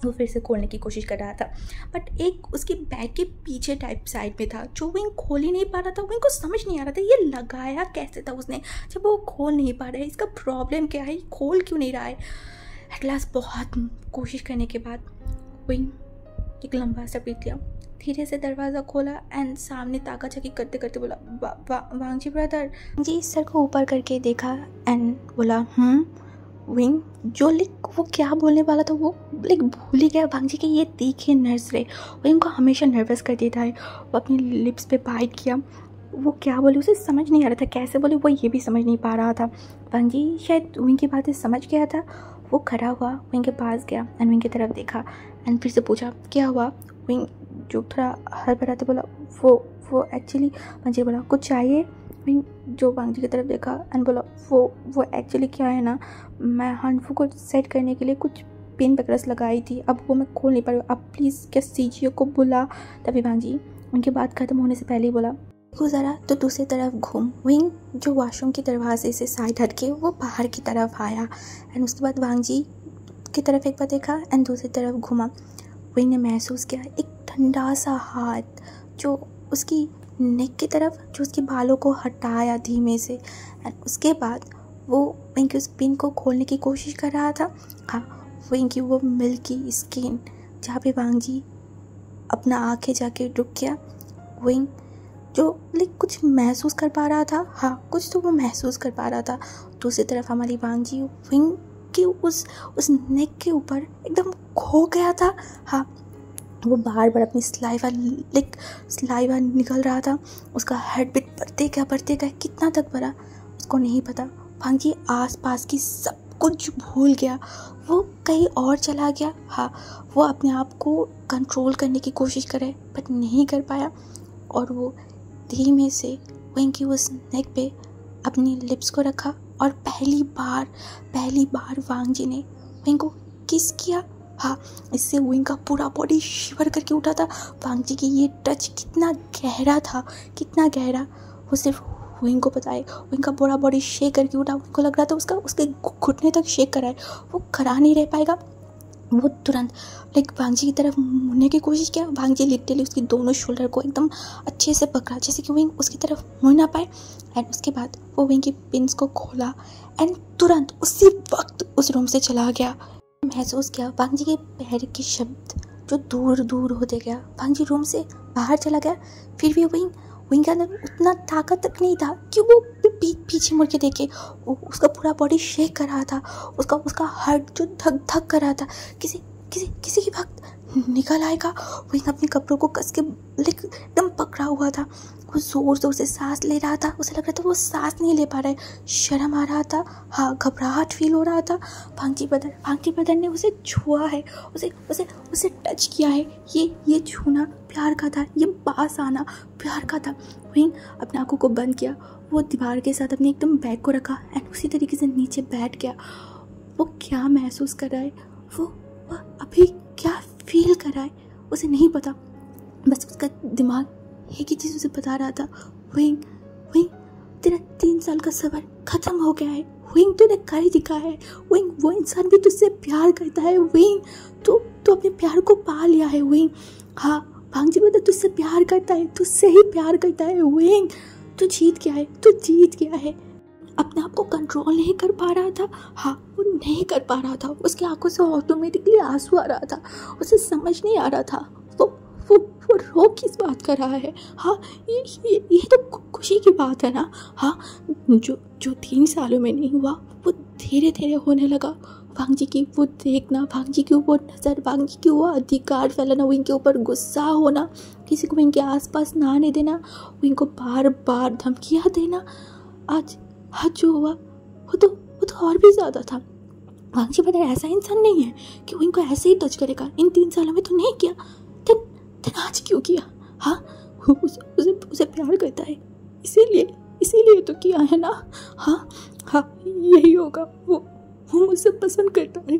वो फिर से खोलने की कोशिश कर रहा था बट एक उसके बैग के पीछे टाइप साइड में था जो विंग खोल ही नहीं पा रहा था। विंग को समझ नहीं आ रहा था ये लगाया कैसे था उसने जब वो खोल नहीं पा रहा है, इसका प्रॉब्लम क्या है, खोल क्यों नहीं रहा है। एट लास्ट बहुत कोशिश करने के बाद विंग एक लंबा सा ब्रीथ लिया, धीरे से दरवाज़ा खोला एंड सामने ताका-झाकी करते करते बोला भांगजी ब्रदर। जी सर को ऊपर करके देखा एंड बोला विंग जो वो क्या बोलने वाला था वो भूल ही गया। भांगजी के ये तीखे नर्स रहे, विंग को हमेशा नर्वस कर देता है। वो अपनी लिप्स पे बाइट किया, वो क्या बोले उसे समझ नहीं आ रहा था, कैसे बोले वो ये भी समझ नहीं पा रहा था। भांगजी शायद विंग की बातें समझ गया था, वो खड़ा हुआ विंग के पास गया एंड विंग की तरफ देखा एंड फिर से पूछा क्या हुआ। विंग जो थोड़ा हड़बड़ाते बोला वो एक्चुअली, भांगजी बोला कुछ चाहिए। विंग जो भांगजी की तरफ देखा एंड बोला वो एक्चुअली क्या है ना, मैं हानफू को सेट करने के लिए कुछ पेन पैकर्स लगाई थी, अब वो मैं खोल नहीं पा रही हूँ, अब प्लीज़ क्या सीजीओ को बुला। तभी भांगजी उनकी बात खत्म होने से पहले ही बोला देखो ज़रा तो दूसरी तरफ घूम। विंग जो वॉशरूम के दरवाजे से साइड हट के वो बाहर की तरफ आया एंड उसके बाद भांगजी की तरफ एक बार देखा एंड दूसरी तरफ घूमा। विंग ने महसूस किया एक ठंडा सा हाथ जो उसकी नेक की तरफ, जो उसके बालों को हटाया धीमे से एंड उसके बाद वो विंग की उस पिन को खोलने की कोशिश कर रहा था। हाँ, विंग की वो मिल्की स्किन जहाँ पे भांगजी अपना आंखें जाके रुक गया। विंग जो कुछ महसूस कर पा रहा था, हाँ कुछ तो वो महसूस कर पा रहा था। दूसरी तरफ हमारी भांगजी विंग की उस नेक के ऊपर एकदम खो गया था। हाँ, वो बार बार अपनी स्लाइवा निकल रहा था, उसका हार्ट बीट बढ़ते गया, कितना तक बढ़ा उसको नहीं पता। भांगजी आस पास की सब कुछ भूल गया, वो कहीं और चला गया। हाँ, वो अपने आप को कंट्रोल करने की कोशिश करे बट नहीं कर पाया और वो धीमे से विंग की उस नेक पे अपनी लिप्स को रखा और पहली बार भांगजी ने विंग को किस किया। हाँ, इससे विंग का पूरा बॉडी शिवर करके उठा था। भांगजी की ये टच कितना गहरा वो सिर्फ विंग को पता है। विंग का पूरा बॉडी शेक करके उठा, उनको लग रहा था उसके घुटने तक शेक करा है, वो खड़ा नहीं रह पाएगा। वो तुरंत भांगजी की तरफ मुड़ने की कोशिश किया। भांगजी लिटरली उसकी दोनों शोल्डर को एकदम अच्छे से पकड़ा जैसे कि विंग उसकी तरफ मुड़ ना पाए एंड उसके बाद वो विंग की पिन्स को खोला एंड तुरंत उसी वक्त उस रूम से चला गया। महसूस किया भांगजी के पैर के शब्द जो दूर होते गया। भांगजी रूम से बाहर चला गया, फिर भी विंग के अंदर उतना ताकत तक नहीं था कि वो पीछे मुड़ के देखे। उसका पूरा बॉडी शेक कर रहा था, उसका हार्ट जो धक कर रहा था, किसी के वक्त निकल आएगा। विंग अपने कपड़ों को कस के एकदम पकड़ा हुआ था, वो जोर से सांस ले रहा था, उसे लग रहा था वो सांस नहीं ले पा रहा है, शर्म आ रहा था। हाँ, घबराहट फील हो रहा था। भांगजी ब्रदर ने उसे छुआ है, उसे टच किया है। ये छूना प्यार का था, ये पास आना प्यार का था। विंग अपने आंखों को बंद किया, वो दीवार के साथ अपने एकदम बैग को रखा एंड उसी तरीके से नीचे बैठ गया। वो क्या महसूस कर रहा है, वो अभी क्या फील कर रहा है उसे नहीं पता, बस उसका दिमाग एक ही चीज़ उसे बता रहा था, विंग तेरा 3 साल का सफ़र खत्म हो गया है। विंग तूने कर दिखा है। विंग वो इंसान भी तुझसे प्यार करता है। विंग तू अपने प्यार को पा लिया है। विंग हाँ, भांगजी ब्रदर तुझसे प्यार करता है, तुझसे ही प्यार करता है। विंग तू जीत गया है। अपने आप को कंट्रोल नहीं कर पा रहा था। हाँ, वो नहीं कर पा रहा था, उसकी आंखों से ऑटोमेटिकली आंसू आ रहा था, उसे समझ नहीं आ रहा था वो रो किस बात कर रहा है। हाँ, ये तो खुशी की बात है ना। हाँ, जो 3 सालों में नहीं हुआ वो धीरे होने लगा। भांगजी की वो देखना, भांगजी की वो नज़र, भांगजी की वो अधिकार फैलाना, विंग के ऊपर गुस्सा होना, किसी को विंग के आसपास ना आने देना, विंग को बार धमकियाँ देना, आज जो हुआ वो तो और भी ज़्यादा था। भांगजी ब्रदर ऐसा इंसान नहीं है कि विंग को ऐसे ही टच करेगा। इन 3 सालों में तो नहीं किया, आज क्यों किया। हाँ, उसे प्यार करता है, इसीलिए तो किया है ना। हाँ हाँ, यही होगा। वो मुझसे पसंद करता है,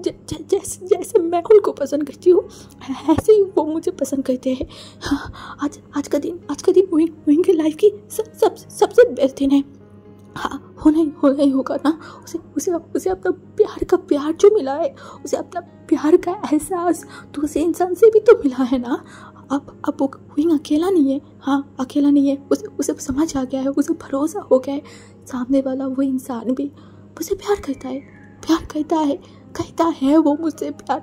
जैसे जैसे मैं उनको पसंद करती हूँ ऐसे ही वो मुझे पसंद करते हैं। हाँ, आज का दिन विंग की लाइफ की सबसे बेस्ट दिन है। हाँ, होना ही होगा ना। उसे अपना प्यार जो मिला है, उसे अपना प्यार का एहसास दूसरे इंसान से भी तो मिला है ना। अब वो विंग अकेला नहीं है। हाँ, अकेला नहीं है। उसे समझ आ गया है, उसे भरोसा हो गया है, सामने वाला वो इंसान भी मुझे प्यार करता है, कहता है वो मुझसे प्यार।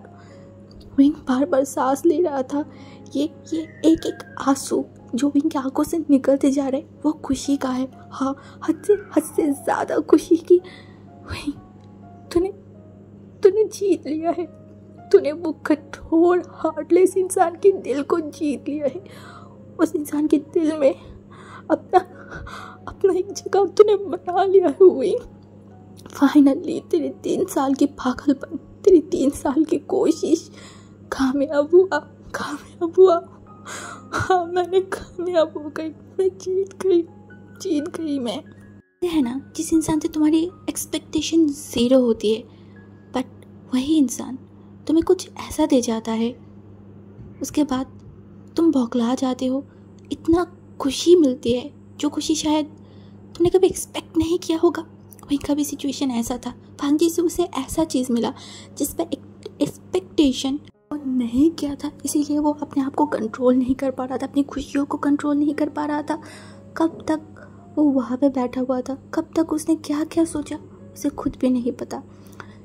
विंग बार बार सांस ले रहा था। ये एक आंसू जो विंग की आंखों से निकलते जा रहे, वो खुशी का है। हाँ, हद से ज़्यादा खुशी की। विंग, तूने जीत लिया है। तूने वो कठोर हार्टलेस इंसान के दिल को जीत लिया है। उस इंसान के दिल में अपना एक जगह तूने बना लिया है विंग। फाइनली तेरे 3 साल की पागलपन, तेरी 3 साल की कोशिश कामयाब हुआ। हाँ, मैंने कामयाब हो गई, मैं जीत गई मैं। ये है ना, जिस इंसान से तुम्हारी एक्सपेक्टेशन 0 होती है, बट वही इंसान तुम्हें कुछ ऐसा दे जाता है, उसके बाद तुम बौखला जाते हो। इतना खुशी मिलती है, जो खुशी शायद तुमने कभी एक्सपेक्ट नहीं किया होगा। वही का भी सिचुएशन ऐसा था। फांजी से उसे ऐसा चीज़ मिला जिस पर एक्सपेक्टेशन नहीं किया था, इसीलिए वो अपने आप को कंट्रोल नहीं कर पा रहा था, अपनी खुशियों को कंट्रोल नहीं कर पा रहा था। कब तक वो वहाँ पे बैठा हुआ था, कब तक उसने क्या क्या सोचा, उसे खुद भी नहीं पता।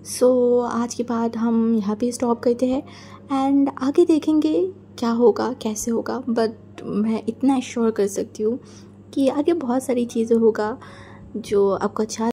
सो आज के बाद हम यहाँ पे स्टॉप करते हैं एंड आगे देखेंगे क्या होगा, कैसे होगा। बट मैं इतना एश्योर कर सकती हूँ कि आगे बहुत सारी चीज़ें होगा जो आपको अच्छा